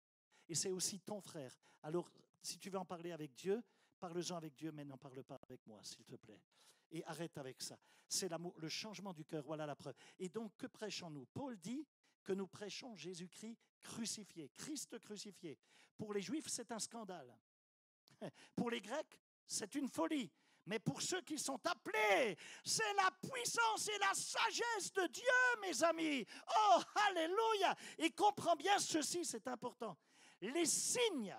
Et c'est aussi ton frère. Alors, si tu veux en parler avec Dieu, Parle-en avec Dieu, mais n'en parle pas avec moi, s'il te plaît. Et arrête avec ça. C'est l'amour, le changement du cœur, voilà la preuve. Et donc, que prêchons-nous? Paul dit que nous prêchons Jésus-Christ crucifié, Christ crucifié. Pour les Juifs, c'est un scandale. Pour les Grecs, c'est une folie. Mais pour ceux qui sont appelés, c'est la puissance et la sagesse de Dieu, mes amis. Oh, alléluia! Et comprends bien ceci, c'est important. Les signes,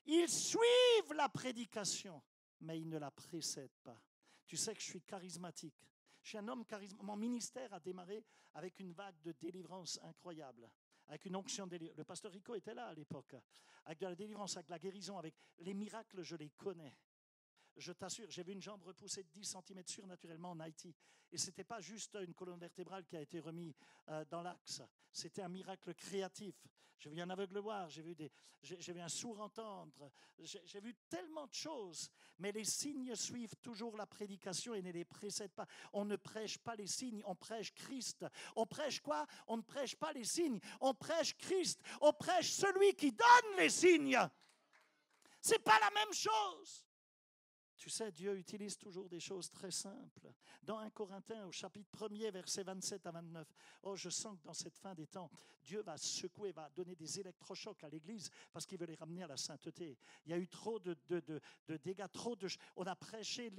ils suivent la prédication, mais ils ne la précèdent pas. Tu sais que je suis charismatique. Je suis un homme charismatique. Mon ministère a démarré avec une vague de délivrance incroyable, avec une onction de délivrance. Le pasteur Rico était là à l'époque, avec de la délivrance, avec de la guérison, avec les miracles, je les connais. Je t'assure, j'ai vu une jambe repoussée de 10 cm surnaturellement en Haïti. Et ce n'était pas juste une colonne vertébrale qui a été remise dans l'axe. C'était un miracle créatif. J'ai vu un aveugle voir, j'ai vu un sourd entendre. J'ai vu tellement de choses. Mais les signes suivent toujours la prédication et ne les précèdent pas. On ne prêche pas les signes, on prêche Christ. On prêche quoi? On ne prêche pas les signes, on prêche Christ. On prêche celui qui donne les signes. Ce n'est pas la même chose. Tu sais, Dieu utilise toujours des choses très simples. Dans 1 Corinthiens, au chapitre 1er, versets 27 à 29, oh, je sens que dans cette fin des temps, Dieu va secouer, va donner des électrochocs à l'Église parce qu'il veut les ramener à la sainteté. Il y a eu trop de dégâts, on a prêché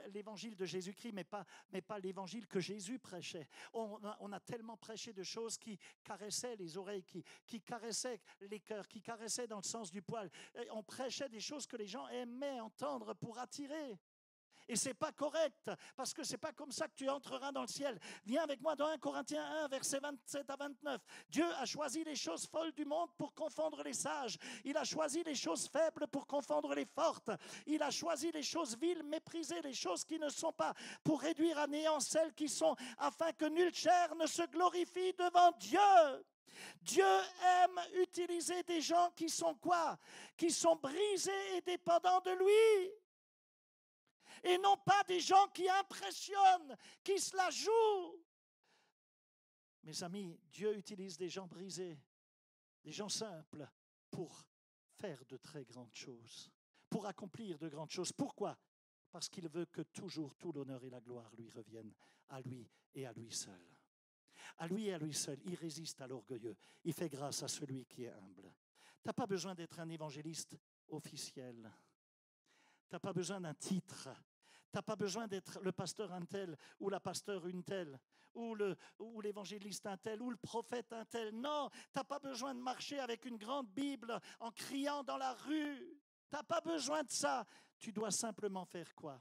l'évangile de Jésus-Christ, mais pas l'évangile que Jésus prêchait. On a tellement prêché de choses qui caressaient les oreilles, qui caressaient les cœurs, qui caressaient dans le sens du poil. On prêchait des choses que les gens aimaient entendre pour attirer. Et ce n'est pas correct, parce que ce n'est pas comme ça que tu entreras dans le ciel. Viens avec moi dans 1 Corinthiens 1, versets 27 à 29. Dieu a choisi les choses folles du monde pour confondre les sages. Il a choisi les choses faibles pour confondre les fortes. Il a choisi les choses viles, méprisées, les choses qui ne sont pas, pour réduire à néant celles qui sont, afin que nulle chair ne se glorifie devant Dieu. Dieu aime utiliser des gens qui sont quoi? Qui sont brisés et dépendants de lui. Et non pas des gens qui impressionnent, qui se la jouent. Mes amis, Dieu utilise des gens brisés, des gens simples, pour faire de très grandes choses, pour accomplir de grandes choses. Pourquoi? Parce qu'il veut que toujours tout l'honneur et la gloire lui reviennent à lui et à lui seul. À lui et à lui seul, il résiste à l'orgueilleux, il fait grâce à celui qui est humble. Tu n'as pas besoin d'être un évangéliste officiel. Tu n'as pas besoin d'un titre. Tu n'as pas besoin d'être le pasteur un tel ou la pasteur une telle ou l'évangéliste un tel ou le prophète un tel. Non, tu n'as pas besoin de marcher avec une grande Bible en criant dans la rue. Tu n'as pas besoin de ça. Tu dois simplement faire quoi?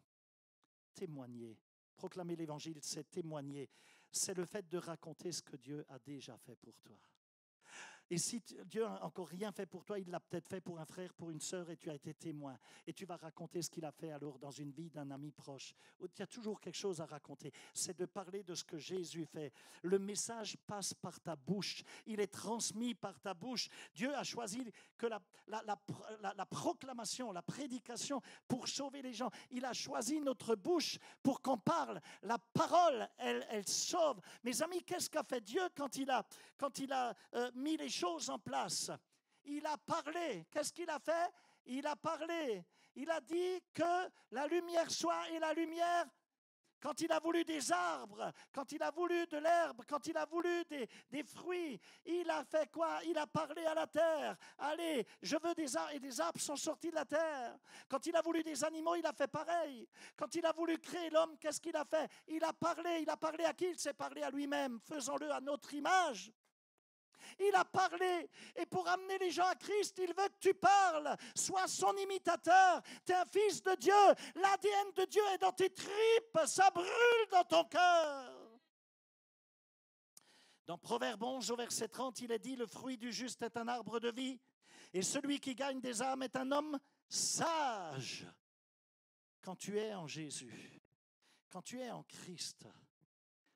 Témoigner. Proclamer l'évangile, c'est témoigner. C'est le fait de raconter ce que Dieu a déjà fait pour toi. Et si Dieu n'a encore rien fait pour toi, il l'a peut-être fait pour un frère, pour une sœur, et tu as été témoin. Et tu vas raconter ce qu'il a fait alors dans une vie d'un ami proche. Il y a toujours quelque chose à raconter. C'est de parler de ce que Jésus fait. Le message passe par ta bouche. Il est transmis par ta bouche. Dieu a choisi que la proclamation, la prédication pour sauver les gens. Il a choisi notre bouche pour qu'on parle. La parole, elle sauve. Mes amis, qu'est-ce qu'a fait Dieu quand il a mis les choses en place? Il a parlé. Qu'est-ce qu'il a fait? Il a parlé. Il a dit que la lumière soit, et la lumière, quand il a voulu des arbres, quand il a voulu de l'herbe, quand il a voulu des fruits, il a fait quoi? Il a parlé à la terre. Allez, je veux des arbres, et des arbres sont sortis de la terre. Quand il a voulu des animaux, il a fait pareil. Quand il a voulu créer l'homme, qu'est-ce qu'il a fait? Il a parlé à qui? Il s'est parlé à lui-même. Faisons-le à notre image. Il a parlé, et pour amener les gens à Christ, il veut que tu parles. Sois son imitateur. Tu es un fils de Dieu. L'ADN de Dieu est dans tes tripes. Ça brûle dans ton cœur. Dans Proverbe 11, au verset 30, il est dit: le fruit du juste est un arbre de vie, et celui qui gagne des âmes est un homme sage. Quand tu es en Jésus, quand tu es en Christ,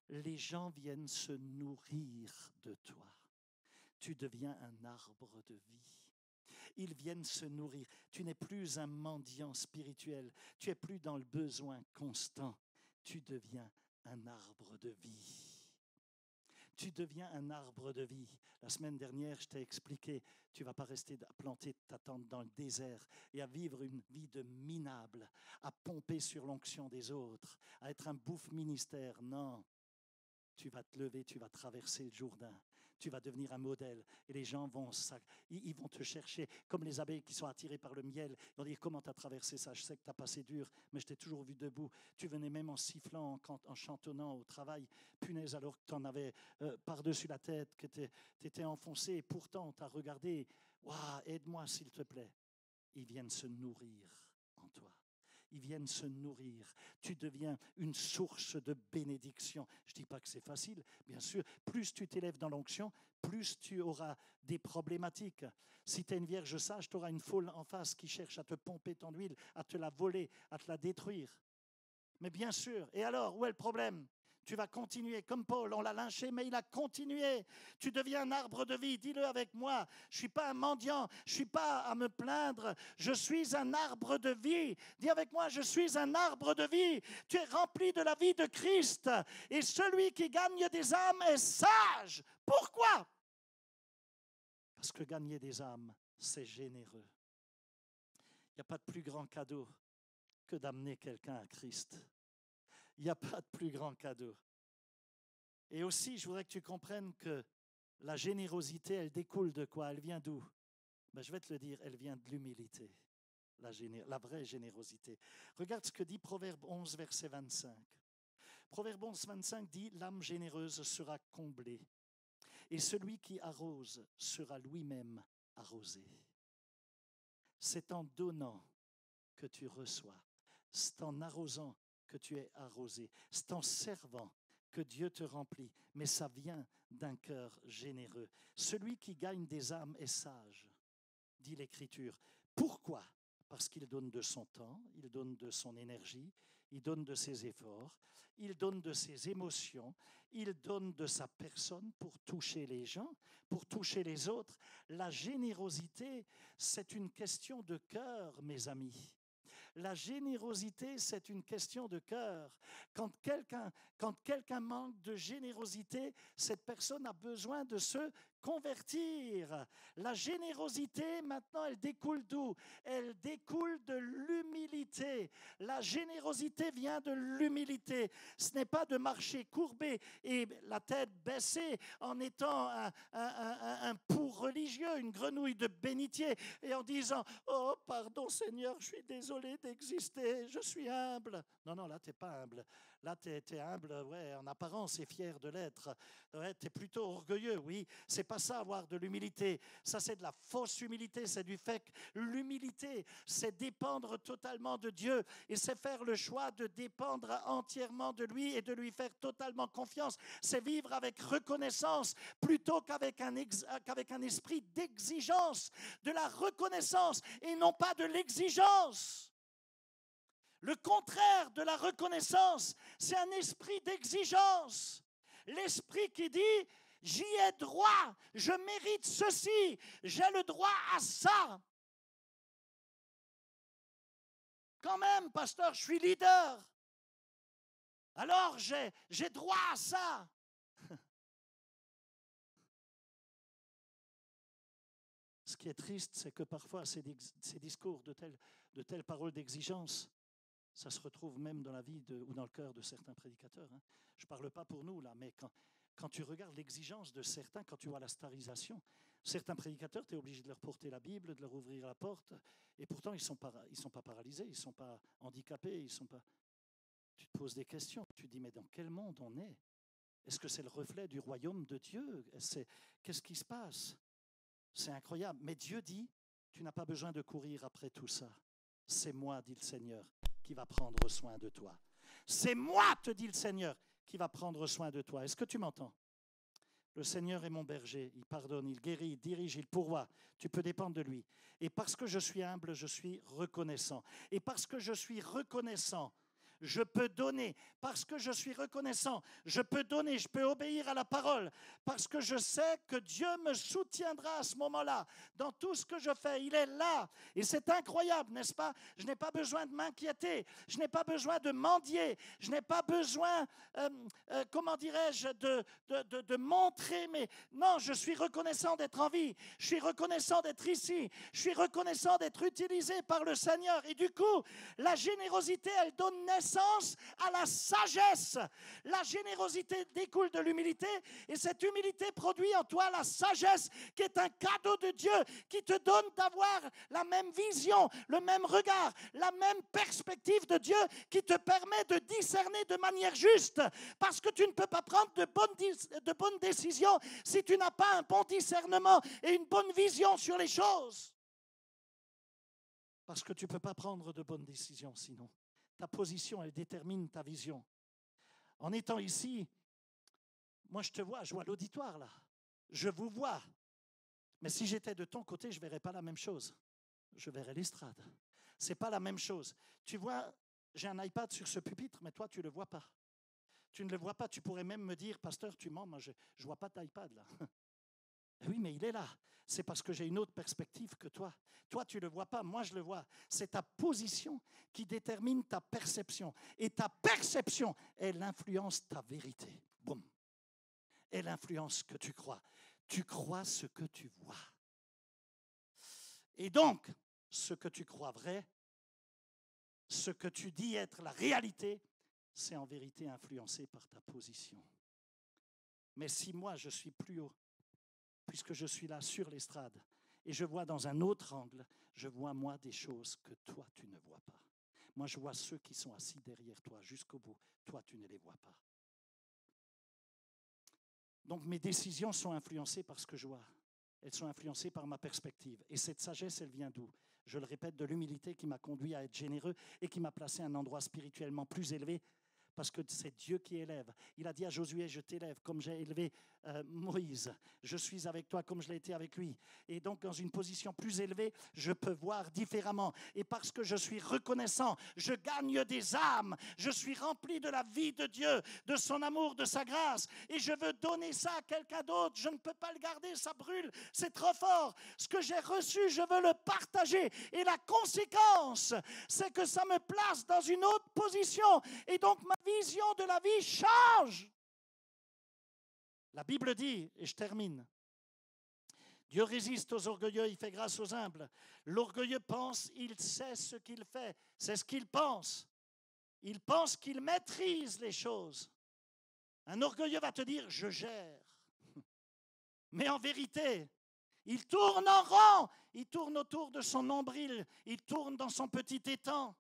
les gens viennent se nourrir de toi. Tu deviens un arbre de vie. Ils viennent se nourrir. Tu n'es plus un mendiant spirituel. Tu n'es plus dans le besoin constant. Tu deviens un arbre de vie. Tu deviens un arbre de vie. La semaine dernière, je t'ai expliqué, tu ne vas pas rester à planter ta tente dans le désert et à vivre une vie de minable, à pomper sur l'onction des autres, à être un bouffe ministère. Non, tu vas te lever, tu vas traverser le Jourdain. Tu vas devenir un modèle et les gens vont te chercher comme les abeilles qui sont attirées par le miel. Ils vont dire comment tu as traversé ça, je sais que tu as passé dur, mais je t'ai toujours vu debout. Tu venais même en sifflant, en chantonnant au travail. Punaise, alors que tu en avais par-dessus la tête, que tu étais enfoncé et pourtant on t'a regardé. Waouh, aide-moi s'il te plaît. Ils viennent se nourrir en toi. Ils viennent se nourrir. Tu deviens une source de bénédiction. Je ne dis pas que c'est facile, bien sûr. Plus tu t'élèves dans l'onction, plus tu auras des problématiques. Si tu es une vierge sage, tu auras une foule en face qui cherche à te pomper ton huile, à te la voler, à te la détruire. Mais bien sûr, et alors, où est le problème ? Tu vas continuer, comme Paul, on l'a lynché, mais il a continué. Tu deviens un arbre de vie, dis-le avec moi. Je ne suis pas un mendiant, je ne suis pas à me plaindre, je suis un arbre de vie. Dis avec moi, je suis un arbre de vie. Tu es rempli de la vie de Christ. Et celui qui gagne des âmes est sage. Pourquoi ? Parce que gagner des âmes, c'est généreux. Il n'y a pas de plus grand cadeau que d'amener quelqu'un à Christ. Il n'y a pas de plus grand cadeau. Et aussi, je voudrais que tu comprennes que la générosité, elle découle de quoi ? Elle vient d'où ? Je vais te le dire, elle vient de l'humilité, la vraie générosité. Regarde ce que dit Proverbe 11, verset 25. Proverbe 11, 25 dit « L'âme généreuse sera comblée, et celui qui arrose sera lui-même arrosé. » C'est en donnant que tu reçois, c'est en arrosant que tu es arrosé, c'est en servant que Dieu te remplit, mais ça vient d'un cœur généreux. Celui qui gagne des âmes est sage, dit l'Écriture. Pourquoi ? Parce qu'il donne de son temps, il donne de son énergie, il donne de ses efforts, il donne de ses émotions, il donne de sa personne pour toucher les gens, pour toucher les autres. La générosité, c'est une question de cœur, mes amis. La générosité, c'est une question de cœur. Quand quelqu'un manque de générosité, cette personne a besoin de se convertir. La générosité, maintenant, elle découle d'où ? Elle découle de l'humilité. La générosité vient de l'humilité. Ce n'est pas de marcher courbé et la tête baissée en étant un pou religieux, une grenouille de bénitier et en disant « Oh, pardon Seigneur, je suis désolé d'exister, je suis humble. » Non, non, là, tu n'es pas humble. Là, tu es humble, ouais, en apparence et fier de l'être. Ouais, tu es plutôt orgueilleux, oui. C'est pas ça, avoir de l'humilité. Ça, c'est de la fausse humilité. C'est du fait que l'humilité, c'est dépendre totalement de Dieu et c'est faire le choix de dépendre entièrement de lui et de lui faire totalement confiance. C'est vivre avec reconnaissance plutôt qu'avec un esprit d'exigence, de la reconnaissance et non pas de l'exigence. Le contraire de la reconnaissance, c'est un esprit d'exigence. L'esprit qui dit « j'y ai droit, je mérite ceci, j'ai le droit à ça ». Quand même, pasteur, je suis leader. Alors j'ai droit à ça. Ce qui est triste, c'est que parfois ces discours de telles paroles d'exigence, ça se retrouve même dans la vie ou dans le cœur de certains prédicateurs. Je ne parle pas pour nous, là, mais quand tu regardes l'exigence de certains, quand tu vois la starisation, certains prédicateurs, tu es obligé de leur porter la Bible, de leur ouvrir la porte, et pourtant ils sont pas paralysés, ils ne sont pas handicapés, ils sont pas... Tu te poses des questions, tu te dis, mais dans quel monde on est ? Est-ce que c'est le reflet du royaume de Dieu ? Qu'est-ce qui se passe ? C'est incroyable. Mais Dieu dit, tu n'as pas besoin de courir après tout ça. C'est moi, dit le Seigneur, qui va prendre soin de toi. C'est moi, te dit le Seigneur, qui va prendre soin de toi. Est-ce que tu m'entends ? Le Seigneur est mon berger, il pardonne, il guérit, il dirige, il pourvoit. Tu peux dépendre de lui. Et parce que je suis humble, je suis reconnaissant. Et parce que je suis reconnaissant, je peux donner, parce que je suis reconnaissant, je peux donner, je peux obéir à la parole, parce que je sais que Dieu me soutiendra à ce moment-là, dans tout ce que je fais. Il est là, et c'est incroyable, n'est-ce pas? Je n'ai pas besoin de m'inquiéter, je n'ai pas besoin de mendier, je n'ai pas besoin, comment dirais-je, de montrer, mais non, je suis reconnaissant d'être en vie, je suis reconnaissant d'être ici, je suis reconnaissant d'être utilisé par le Seigneur, et du coup, la générosité, elle donne naissance à la sagesse. La générosité découle de l'humilité et cette humilité produit en toi la sagesse qui est un cadeau de Dieu qui te donne d'avoir la même vision, le même regard, la même perspective de Dieu qui te permet de discerner de manière juste parce que tu ne peux pas prendre de bonnes décisions si tu n'as pas un bon discernement et une bonne vision sur les choses. Parce que tu ne peux pas prendre de bonnes décisions sinon. Ta position, elle détermine ta vision. En étant ici, moi je te vois, je vois l'auditoire là. Je vous vois. Mais si j'étais de ton côté, je ne verrais pas la même chose. Je verrais l'estrade. Ce n'est pas la même chose. Tu vois, j'ai un iPad sur ce pupitre, mais toi, tu ne le vois pas. Tu ne le vois pas. Tu pourrais même me dire, pasteur, tu mens, moi je ne vois pas d'iPad là. Oui, mais il est là. C'est parce que j'ai une autre perspective que toi. Toi, tu ne le vois pas, moi je le vois. C'est ta position qui détermine ta perception. Et ta perception, elle influence ta vérité. Boum. Elle influence ce que tu crois. Tu crois ce que tu vois. Et donc, ce que tu crois vrai, ce que tu dis être la réalité, c'est en vérité influencé par ta position. Mais si moi je suis plus haut, puisque je suis là sur l'estrade, et je vois dans un autre angle, je vois moi des choses que toi tu ne vois pas. Moi je vois ceux qui sont assis derrière toi jusqu'au bout, toi tu ne les vois pas. Donc mes décisions sont influencées par ce que je vois. Elles sont influencées par ma perspective. Et cette sagesse, elle vient d'où? Je le répète, de l'humilité qui m'a conduit à être généreux et qui m'a placé à un endroit spirituellement plus élevé parce que c'est Dieu qui élève. Il a dit à Josué, je t'élève comme j'ai élevé Moïse. Je suis avec toi comme je l'ai été avec lui. Et donc, dans une position plus élevée, je peux voir différemment. Et parce que je suis reconnaissant, je gagne des âmes. Je suis rempli de la vie de Dieu, de son amour, de sa grâce. Et je veux donner ça à quelqu'un d'autre. Je ne peux pas le garder, ça brûle. C'est trop fort. Ce que j'ai reçu, je veux le partager. Et la conséquence, c'est que ça me place dans une autre position. Et donc, ma vision de la vie change. La Bible dit, et je termine, Dieu résiste aux orgueilleux, il fait grâce aux humbles. L'orgueilleux pense, il sait ce qu'il fait, c'est ce qu'il pense. Il pense qu'il maîtrise les choses. Un orgueilleux va te dire, je gère. Mais en vérité, il tourne en rond, il tourne autour de son nombril, il tourne dans son petit étang.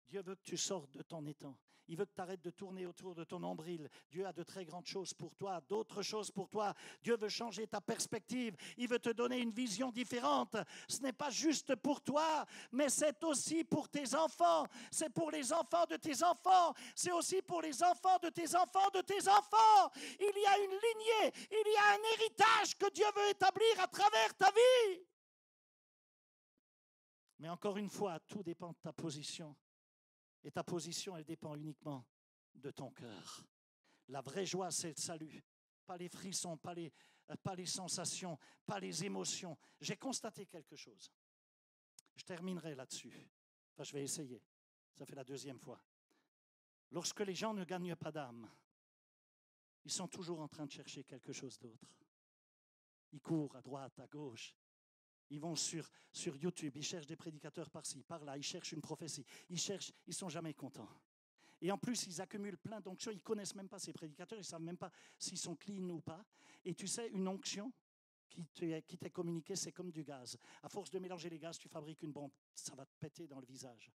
Dieu veut que tu sortes de ton étang. Il veut que tu arrêtes de tourner autour de ton nombril. Dieu a de très grandes choses pour toi, d'autres choses pour toi. Dieu veut changer ta perspective. Il veut te donner une vision différente. Ce n'est pas juste pour toi, mais c'est aussi pour tes enfants. C'est pour les enfants de tes enfants. C'est aussi pour les enfants de tes enfants de tes enfants. Il y a une lignée, il y a un héritage que Dieu veut établir à travers ta vie. Mais encore une fois, tout dépend de ta position. Et ta position, elle dépend uniquement de ton cœur. La vraie joie, c'est le salut. Pas les frissons, pas les sensations, pas les émotions. J'ai constaté quelque chose. Je terminerai là-dessus. Enfin, je vais essayer. Ça fait la deuxième fois. Lorsque les gens ne gagnent pas d'âme, ils sont toujours en train de chercher quelque chose d'autre. Ils courent à droite, à gauche. Ils vont sur YouTube, ils cherchent des prédicateurs par-ci, par-là, ils cherchent une prophétie, ils ne sont jamais contents. Et en plus, ils accumulent plein d'onctions, ils ne connaissent même pas ces prédicateurs, ils ne savent même pas s'ils sont clean ou pas. Et tu sais, une onction qui t'est communiquée, c'est comme du gaz. À force de mélanger les gaz, tu fabriques une bombe, ça va te péter dans le visage.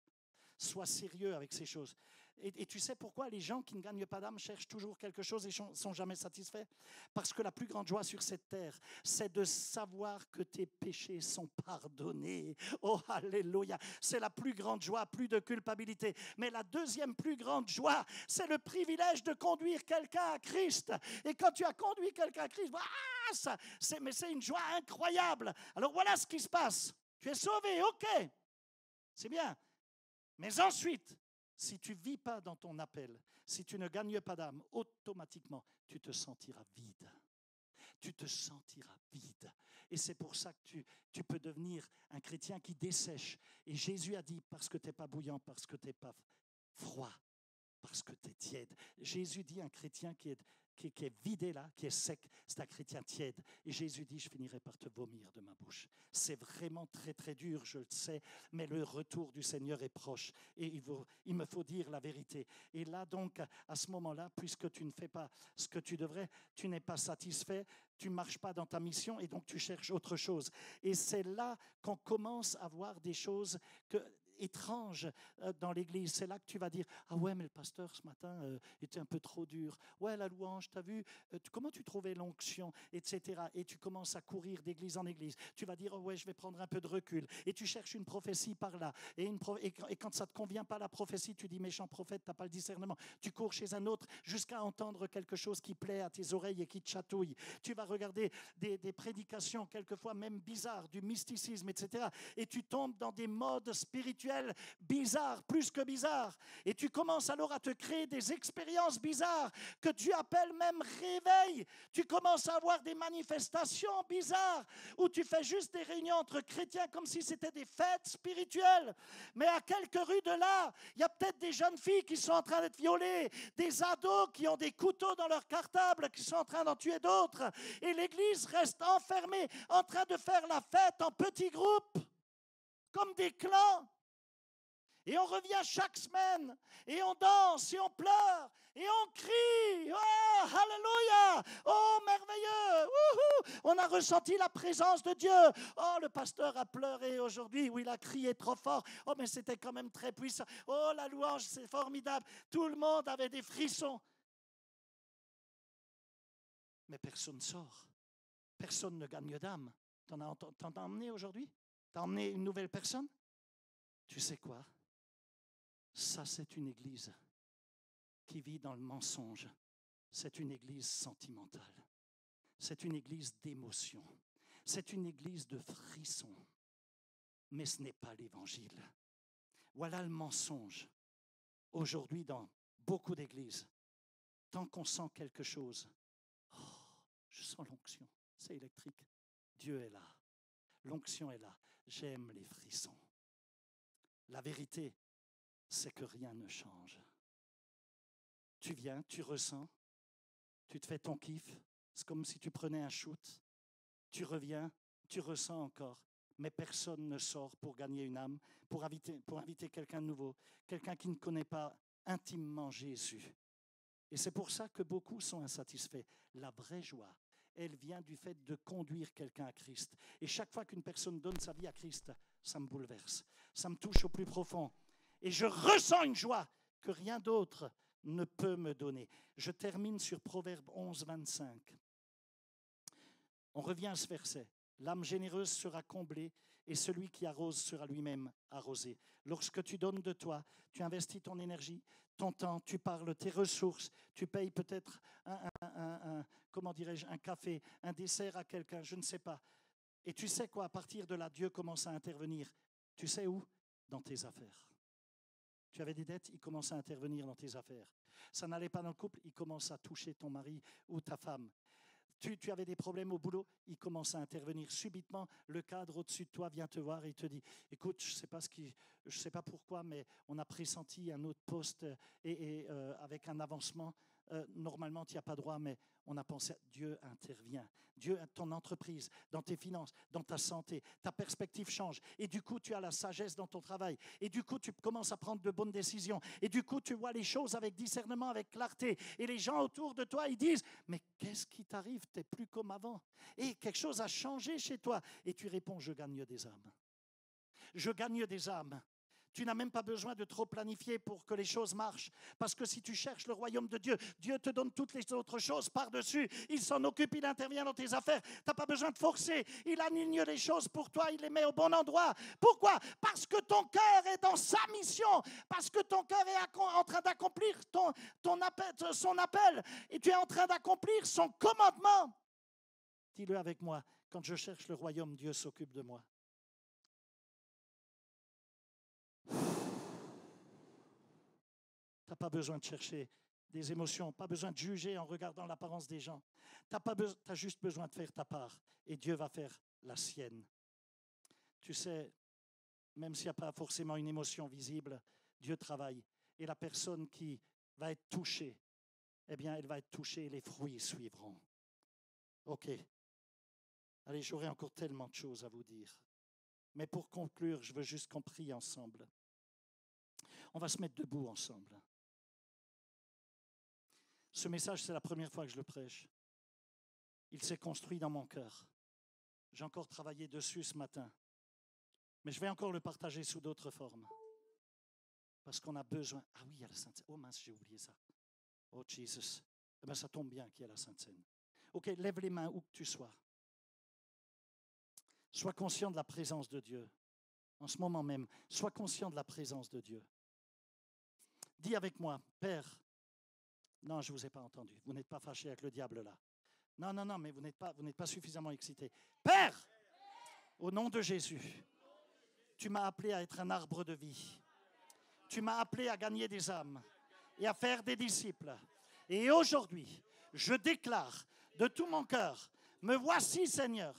Sois sérieux avec ces choses. Et tu sais pourquoi les gens qui ne gagnent pas d'âme cherchent toujours quelque chose et ne sont jamais satisfaits? Parce que la plus grande joie sur cette terre, c'est de savoir que tes péchés sont pardonnés. Oh, alléluia! C'est la plus grande joie, plus de culpabilité. Mais la deuxième plus grande joie, c'est le privilège de conduire quelqu'un à Christ. Et quand tu as conduit quelqu'un à Christ, c'est une joie incroyable. Alors voilà ce qui se passe. Tu es sauvé, ok. C'est bien. Mais ensuite, Si tu ne vis pas dans ton appel, si tu ne gagnes pas d'âme, automatiquement, tu te sentiras vide. Tu te sentiras vide. Et c'est pour ça que tu peux devenir un chrétien qui dessèche. Et Jésus a dit, parce que tu n'es pas bouillant, parce que tu n'es pas froid, parce que tu es tiède. Jésus dit, un chrétien qui est vidé là, qui est sec, c'est un chrétien tiède. Et Jésus dit, je finirai par te vomir de ma bouche. C'est vraiment très très dur, je le sais, mais le retour du Seigneur est proche. Et il me faut dire la vérité. Et là donc, à ce moment-là, puisque tu ne fais pas ce que tu devrais, tu n'es pas satisfait, tu ne marches pas dans ta mission et donc tu cherches autre chose. Et c'est là qu'on commence à voir des choses étranges dans l'église. C'est là que tu vas dire, ah ouais, mais le pasteur ce matin était un peu trop dur. Ouais, la louange, t'as vu, comment tu trouvais l'onction, etc. Et tu commences à courir d'église en église. Tu vas dire, oh ouais, je vais prendre un peu de recul. Et tu cherches une prophétie par là. Et quand ça ne te convient pas la prophétie, tu dis, méchant prophète, tu n'as pas le discernement. Tu cours chez un autre jusqu'à entendre quelque chose qui plaît à tes oreilles et qui te chatouille. Tu vas regarder des prédications, quelquefois même bizarres, du mysticisme, etc. Et tu tombes dans des modes spirituels bizarres, plus que bizarres. Et tu commences alors à te créer des expériences bizarres que tu appelles même réveil. Tu commences à avoir des manifestations bizarres où tu fais juste des réunions entre chrétiens comme si c'était des fêtes spirituelles. Mais à quelques rues de là, il y a peut-être des jeunes filles qui sont en train d'être violées, des ados qui ont des couteaux dans leur cartable, qui sont en train d'en tuer d'autres. Et l'église reste enfermée, en train de faire la fête en petits groupes, comme des clans. Et on revient chaque semaine, et on danse, et on pleure, et on crie. Oh, alléluia! Oh, merveilleux! Wouhou! On a ressenti la présence de Dieu. Oh, le pasteur a pleuré aujourd'hui, ou il a crié trop fort. Oh, mais c'était quand même très puissant. Oh, la louange, c'est formidable. Tout le monde avait des frissons. Mais personne ne sort. Personne ne gagne d'âme. T'en as emmené aujourd'hui? T'as emmené une nouvelle personne? Tu sais quoi? Ça, c'est une église qui vit dans le mensonge. C'est une église sentimentale. C'est une église d'émotion. C'est une église de frissons. Mais ce n'est pas l'évangile. Voilà le mensonge. Aujourd'hui, dans beaucoup d'églises, tant qu'on sent quelque chose, oh, je sens l'onction, c'est électrique. Dieu est là. L'onction est là. J'aime les frissons. La vérité, c'est que rien ne change. Tu viens, tu ressens, tu te fais ton kiff, c'est comme si tu prenais un shoot, tu reviens, tu ressens encore, mais personne ne sort pour gagner une âme, pour inviter quelqu'un de nouveau, quelqu'un qui ne connaît pas intimement Jésus. Et c'est pour ça que beaucoup sont insatisfaits. La vraie joie, elle vient du fait de conduire quelqu'un à Christ. Et chaque fois qu'une personne donne sa vie à Christ, ça me bouleverse, ça me touche au plus profond. Et je ressens une joie que rien d'autre ne peut me donner. Je termine sur Proverbe 11, 25. On revient à ce verset. L'âme généreuse sera comblée et celui qui arrose sera lui-même arrosé. Lorsque tu donnes de toi, tu investis ton énergie, ton temps, tu parles, tes ressources, tu payes peut-être un café, un dessert à quelqu'un, je ne sais pas. Et tu sais quoi, à partir de là, Dieu commence à intervenir. Tu sais où? Dans tes affaires. Tu avais des dettes, il commence à intervenir dans tes affaires. Ça n'allait pas dans le couple, il commence à toucher ton mari ou ta femme. Tu avais des problèmes au boulot, il commence à intervenir. Subitement, le cadre au-dessus de toi vient te voir et il te dit, écoute, je ne sais pas pourquoi, mais on a pressenti un autre poste et avec un avancement. Normalement, tu n'y as pas droit, mais on a pensé, Dieu intervient. Dieu, ton entreprise, dans tes finances, dans ta santé, ta perspective change. Et du coup, tu as la sagesse dans ton travail. Et du coup, tu commences à prendre de bonnes décisions. Et du coup, tu vois les choses avec discernement, avec clarté. Et les gens autour de toi, ils disent, mais qu'est-ce qui t'arrive? Tu n'es plus comme avant. Et quelque chose a changé chez toi. Et tu réponds, je gagne des âmes. Je gagne des âmes. Tu n'as même pas besoin de trop planifier pour que les choses marchent. Parce que si tu cherches le royaume de Dieu, Dieu te donne toutes les autres choses par-dessus. Il s'en occupe, il intervient dans tes affaires. Tu n'as pas besoin de forcer. Il aligne les choses pour toi, il les met au bon endroit. Pourquoi? Parce que ton cœur est dans sa mission. Parce que ton cœur est en train d'accomplir son appel. Et tu es en train d'accomplir son commandement. Dis-le avec moi. Quand je cherche le royaume, Dieu s'occupe de moi. pas besoin de chercher des émotions, pas besoin de juger en regardant l'apparence des gens. Tu as juste besoin de faire ta part et Dieu va faire la sienne. Tu sais, même s'il n'y a pas forcément une émotion visible, Dieu travaille. Et la personne qui va être touchée, eh bien, elle va être touchée et les fruits suivront. OK. Allez, j'aurais encore tellement de choses à vous dire. Mais pour conclure, je veux juste qu'on prie ensemble. On va se mettre debout ensemble. Ce message, c'est la première fois que je le prêche. Il s'est construit dans mon cœur. J'ai encore travaillé dessus ce matin. Mais je vais encore le partager sous d'autres formes. Parce qu'on a besoin. Ah oui, il y a la Sainte Seine. Oh mince, j'ai oublié ça. Oh Jesus. Eh bien, ça tombe bien qu'il y ait la Sainte Seine. OK, lève les mains où que tu sois. Sois conscient de la présence de Dieu. En ce moment même, sois conscient de la présence de Dieu. Dis avec moi, Père. Non, je ne vous ai pas entendu. Vous n'êtes pas fâché avec le diable là. Non, mais vous n'êtes pas suffisamment excité. Père, au nom de Jésus, tu m'as appelé à être un arbre de vie. Tu m'as appelé à gagner des âmes et à faire des disciples. Et aujourd'hui, je déclare de tout mon cœur, me voici Seigneur,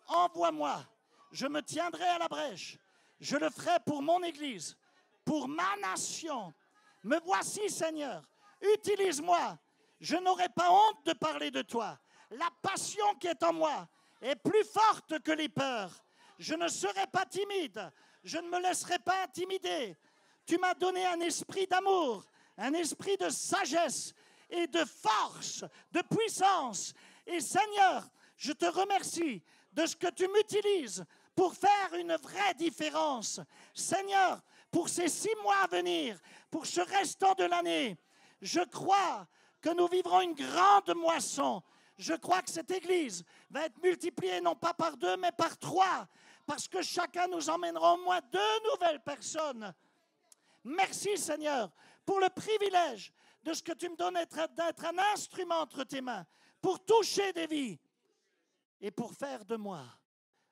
envoie-moi, je me tiendrai à la brèche. Je le ferai pour mon Église, pour ma nation. Me voici Seigneur, utilise-moi. Je n'aurai pas honte de parler de toi. La passion qui est en moi est plus forte que les peurs. Je ne serai pas timide. Je ne me laisserai pas intimider. Tu m'as donné un esprit d'amour, un esprit de sagesse et de force, de puissance. Et Seigneur, je te remercie de ce que tu m'utilises pour faire une vraie différence. Seigneur, pour ces 6 mois à venir, pour ce restant de l'année, je crois que nous vivrons une grande moisson. Je crois que cette Église va être multipliée non pas par 2, mais par 3, parce que chacun nous emmènera au moins 2 nouvelles personnes. Merci Seigneur pour le privilège de ce que tu me donnes d'être un instrument entre tes mains pour toucher des vies et pour faire de moi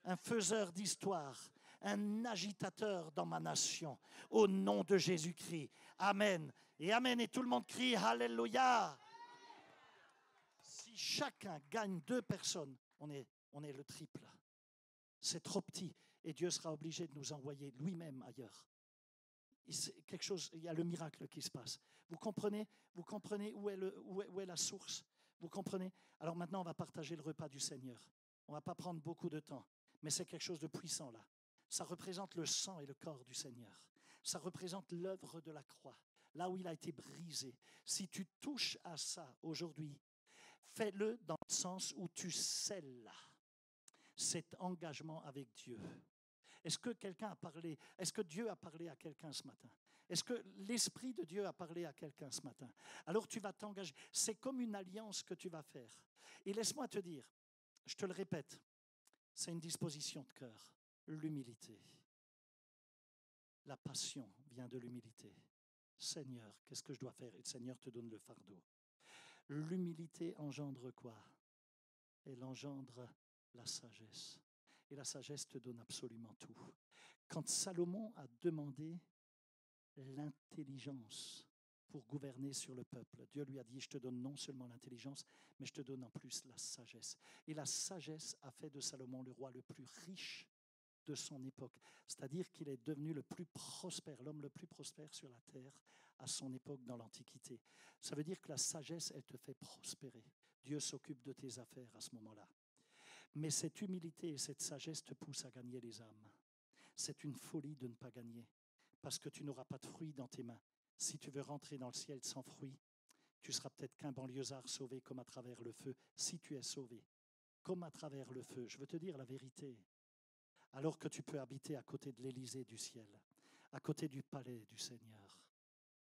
un faiseur d'histoire, un agitateur dans ma nation. Au nom de Jésus-Christ. Amen. Et Amen. Et tout le monde crie Alléluia. Si chacun gagne 2 personnes, on est le triple. C'est trop petit et Dieu sera obligé de nous envoyer lui-même ailleurs. Quelque chose, il y a le miracle qui se passe. Vous comprenez où est la source? Vous comprenez? Alors maintenant, on va partager le repas du Seigneur. On ne va pas prendre beaucoup de temps, mais c'est quelque chose de puissant là. Ça représente le sang et le corps du Seigneur. Ça représente l'œuvre de la croix, là où il a été brisé. Si tu touches à ça aujourd'hui, fais-le dans le sens où tu scelles cet engagement avec Dieu. Est-ce que quelqu'un a parlé? Est-ce que Dieu a parlé à quelqu'un ce matin? Est-ce que l'Esprit de Dieu a parlé à quelqu'un ce matin? Alors tu vas t'engager. C'est comme une alliance que tu vas faire. Et laisse-moi te dire, je te le répète, c'est une disposition de cœur, l'humilité. La passion vient de l'humilité. Seigneur, qu'est-ce que je dois faire? Et le Seigneur te donne le fardeau. L'humilité engendre quoi? Elle engendre la sagesse. Et la sagesse te donne absolument tout. Quand Salomon a demandé l'intelligence pour gouverner sur le peuple, Dieu lui a dit, je te donne non seulement l'intelligence, mais je te donne en plus la sagesse. Et la sagesse a fait de Salomon le roi le plus riche de son époque. C'est-à-dire qu'il est devenu le plus prospère, l'homme le plus prospère sur la terre à son époque dans l'Antiquité. Ça veut dire que la sagesse, elle te fait prospérer. Dieu s'occupe de tes affaires à ce moment-là. Mais cette humilité et cette sagesse te poussent à gagner les âmes. C'est une folie de ne pas gagner, parce que tu n'auras pas de fruits dans tes mains. Si tu veux rentrer dans le ciel sans fruits, tu seras peut-être qu'un banlieusard sauvé comme à travers le feu, si tu es sauvé, comme à travers le feu. Je veux te dire la vérité. Alors que tu peux habiter à côté de l'Élysée du ciel, à côté du palais du Seigneur.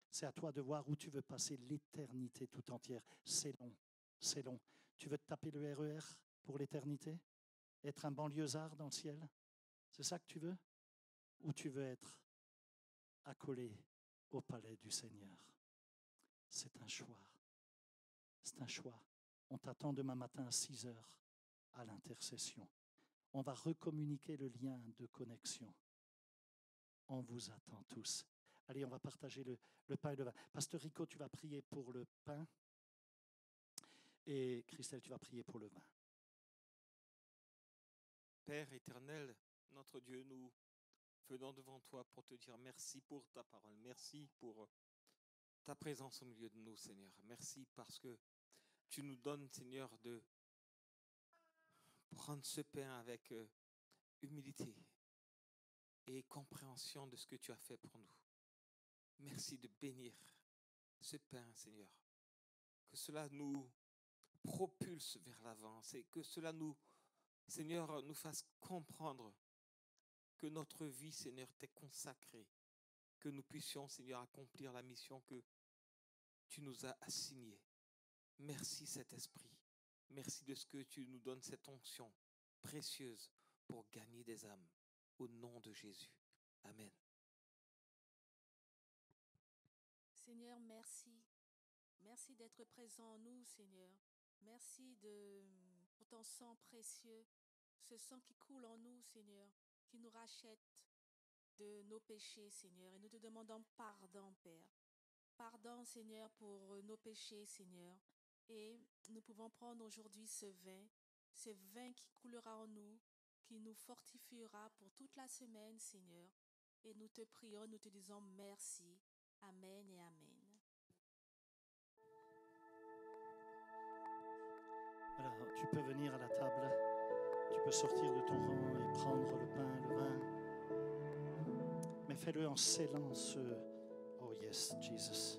C'est à toi de voir où tu veux passer l'éternité tout entière. C'est long, c'est long. Tu veux te taper le RER pour l'éternité? Être un banlieusard dans le ciel? C'est ça que tu veux? Ou tu veux être accolé au palais du Seigneur? C'est un choix. C'est un choix. On t'attend demain matin à 6 heures à l'intercession. On va recommuniquer le lien de connexion. On vous attend tous. Allez, on va partager le pain et le vin. Pasteur Rico, tu vas prier pour le pain. Et Christelle, tu vas prier pour le vin. Père éternel, notre Dieu, nous venons devant toi pour te dire merci pour ta parole. Merci pour ta présence au milieu de nous, Seigneur. Merci parce que tu nous donnes, Seigneur, de prendre ce pain avec humilité et compréhension de ce que tu as fait pour nous. Merci de bénir ce pain, Seigneur. Que cela nous propulse vers l'avant et que cela nous, Seigneur, nous fasse comprendre que notre vie, Seigneur, t'est consacrée. Que nous puissions, Seigneur, accomplir la mission que tu nous as assignée. Merci, Saint-Esprit. Merci de ce que tu nous donnes cette onction précieuse pour gagner des âmes. Au nom de Jésus. Amen. Seigneur, merci. Merci d'être présent en nous, Seigneur. Merci pour ton sang précieux, ce sang qui coule en nous, Seigneur, qui nous rachète de nos péchés, Seigneur. Et nous te demandons pardon, Père. Pardon, Seigneur, pour nos péchés, Seigneur. Et nous pouvons prendre aujourd'hui ce vin qui coulera en nous, qui nous fortifiera pour toute la semaine, Seigneur. Et nous te prions, nous te disons merci. Amen et amen. Alors, tu peux venir à la table, tu peux sortir de ton rang et prendre le pain, le vin, mais fais-le en scellant ce « Oh yes, Jesus ».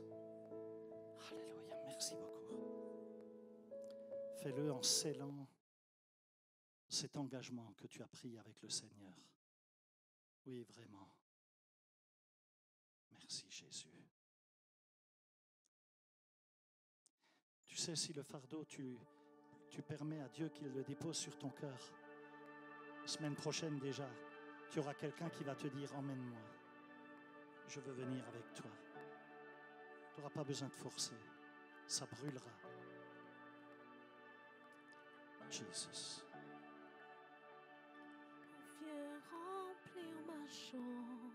Alléluia, merci beaucoup. Fais-le en scellant cet engagement que tu as pris avec le Seigneur. Oui, vraiment. Merci Jésus. Tu sais, si le fardeau, tu permets à Dieu qu'il le dépose sur ton cœur, la semaine prochaine déjà, tu auras quelqu'un qui va te dire « Emmène-moi, je veux venir avec toi ». Tu n'auras pas besoin de forcer, ça brûlera. Jesus. Viens remplir ma chambre,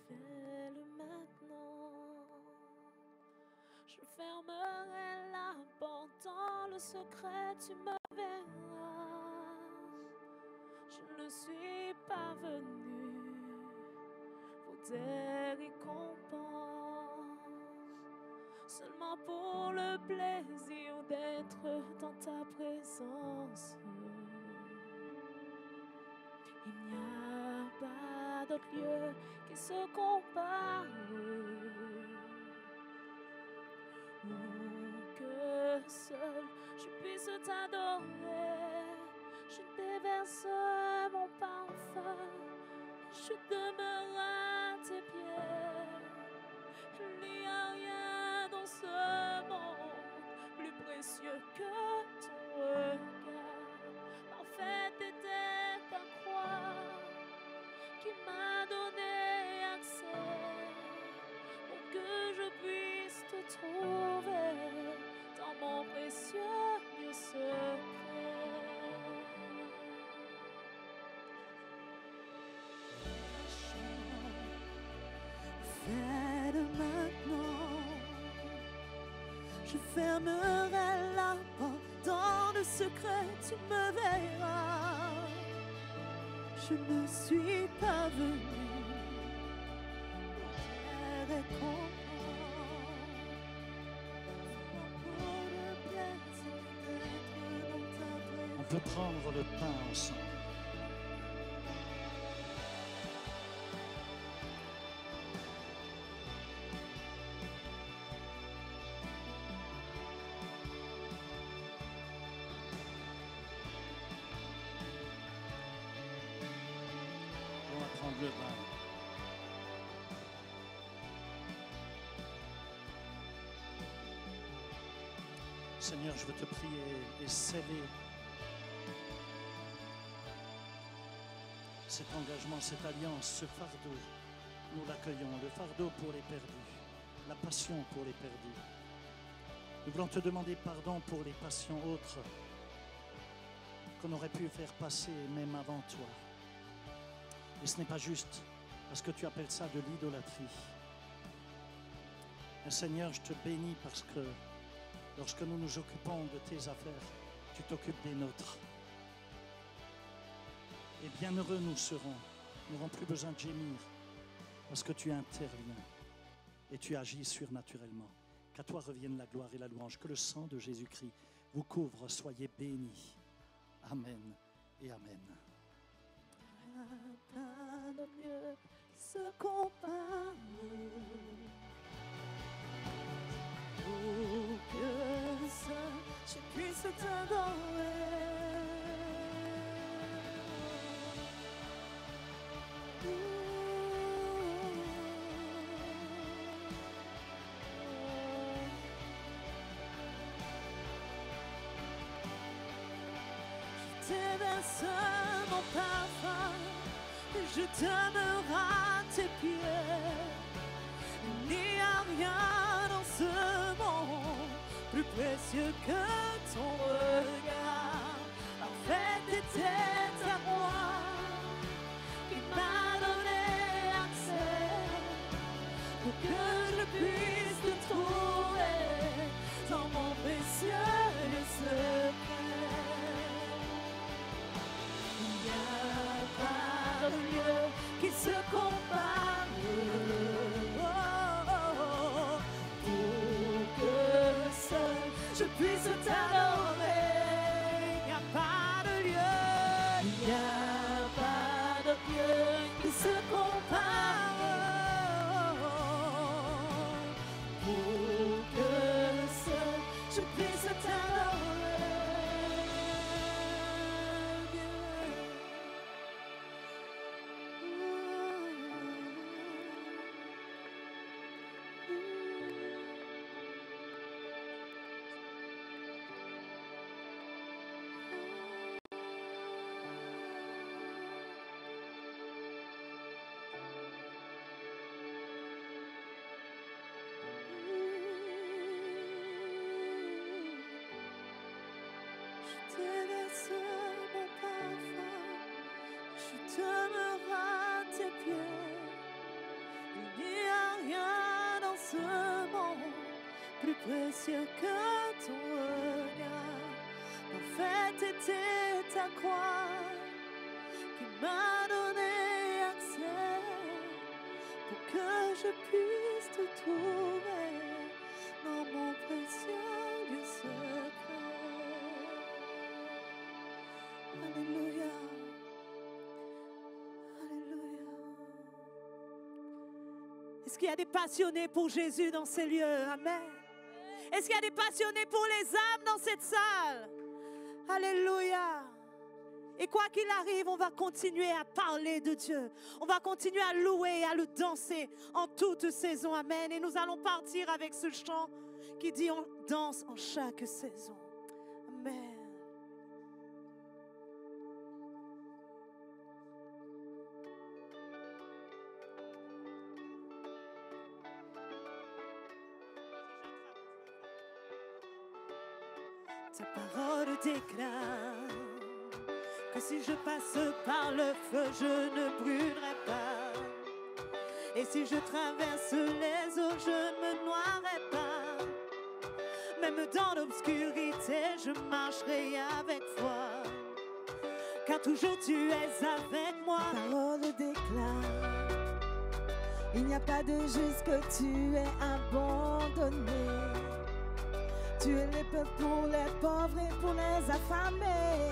fais-le maintenant. Je fermerai la porte, dans le secret tu me verras. Je ne suis pas venu pour des récompenses, seulement pour le plaisir d'être dans ta présence. Il n'y a pas d'autre lieu qui se compare, où que seul je puisse t'adorer. Je déverse mon parfum, je demeure à tes pieds. Il n'y a rien dans ce monde plus précieux que ton regard. Parfaite était ta croix qui m'a donné accès pour que je puisse te trouver dans mon précieux lieu secret. Fais-le maintenant. Je fermerai la porte, dans le secret tu me verras. Je ne suis pas venu pour récompense, pour le plaisir d'être dans ta présence. On peut prendre le pain ensemble. On va prendre le vin. Seigneur, je veux te prier et sceller cet engagement, cette alliance, ce fardeau. Nous l'accueillons, le fardeau pour les perdus, la passion pour les perdus. Nous voulons te demander pardon pour les passions autres qu'on aurait pu faire passer même avant toi. Et ce n'est pas juste parce que tu appelles ça de l'idolâtrie. Mais Seigneur, je te bénis parce que lorsque nous nous occupons de tes affaires, tu t'occupes des nôtres. Et bienheureux nous serons. Nous n'aurons plus besoin de gémir parce que tu interviens et tu agis surnaturellement. Qu'à toi revienne la gloire et la louange. Que le sang de Jésus-Christ vous couvre. Soyez bénis. Amen et amen. Pas de mieux se compare pour que seul je puisse t'adorer. Je t'ai mon parfum, je demeure à tes pieds. Il n'y a rien dans ce monde plus précieux que ton regard. Parfait était ta voix qui m'a donné accès pour que je puisse te trouver dans mon précieux secret. Qui se compare pour que seul je puisse t'adorer. Il n'y a pas de lieu, il n'y a pas de lieu qui se compare pour que seul je puisse t'adorer. Précieux que ton regard, parfaite était ta croix qui m'a donné accès pour que je puisse te trouver dans mon précieux secret. Alléluia, alléluia. Est-ce qu'il y a des passionnés pour Jésus dans ces lieux? Amen. Est-ce qu'il y a des passionnés pour les âmes dans cette salle? Alléluia. Et quoi qu'il arrive, on va continuer à parler de Dieu. On va continuer à louer et à le danser en toute saison. Amen. Et nous allons partir avec ce chant qui dit on danse en chaque saison. Amen. Ta parole déclare que si je passe par le feu, je ne brûlerai pas. Et si je traverse les eaux, je ne me noierai pas. Même dans l'obscurité, je marcherai avec foi. Car toujours tu es avec moi. Ta parole déclare, il n'y a pas de juste que tu es abandonné. Tu es les peuples pour les pauvres et pour les affamés.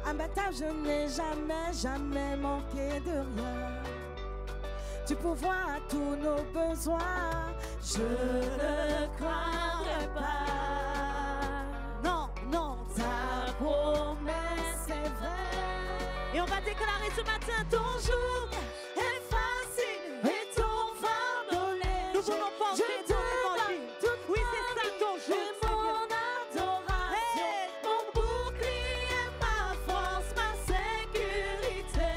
Abattable, je n'ai jamais, jamais manqué de rien. Tu pourvois à tous nos besoins. Je ne craindrai pas. Non, non, Ta promesse est vraie. et on va déclarer ce matin ton jour est facile et ton fardeau léger. Nous voulons porter Je te ton évangile. donne toute Oui, ma c'est ça vie ton jour, et mon adoration. Hey. Mon bouclier, ma force, ma sécurité.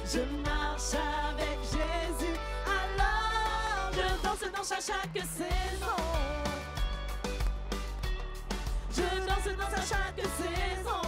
Je marche avec Jésus, alors je danse dans chaque saison. Je danse dans chaque saison.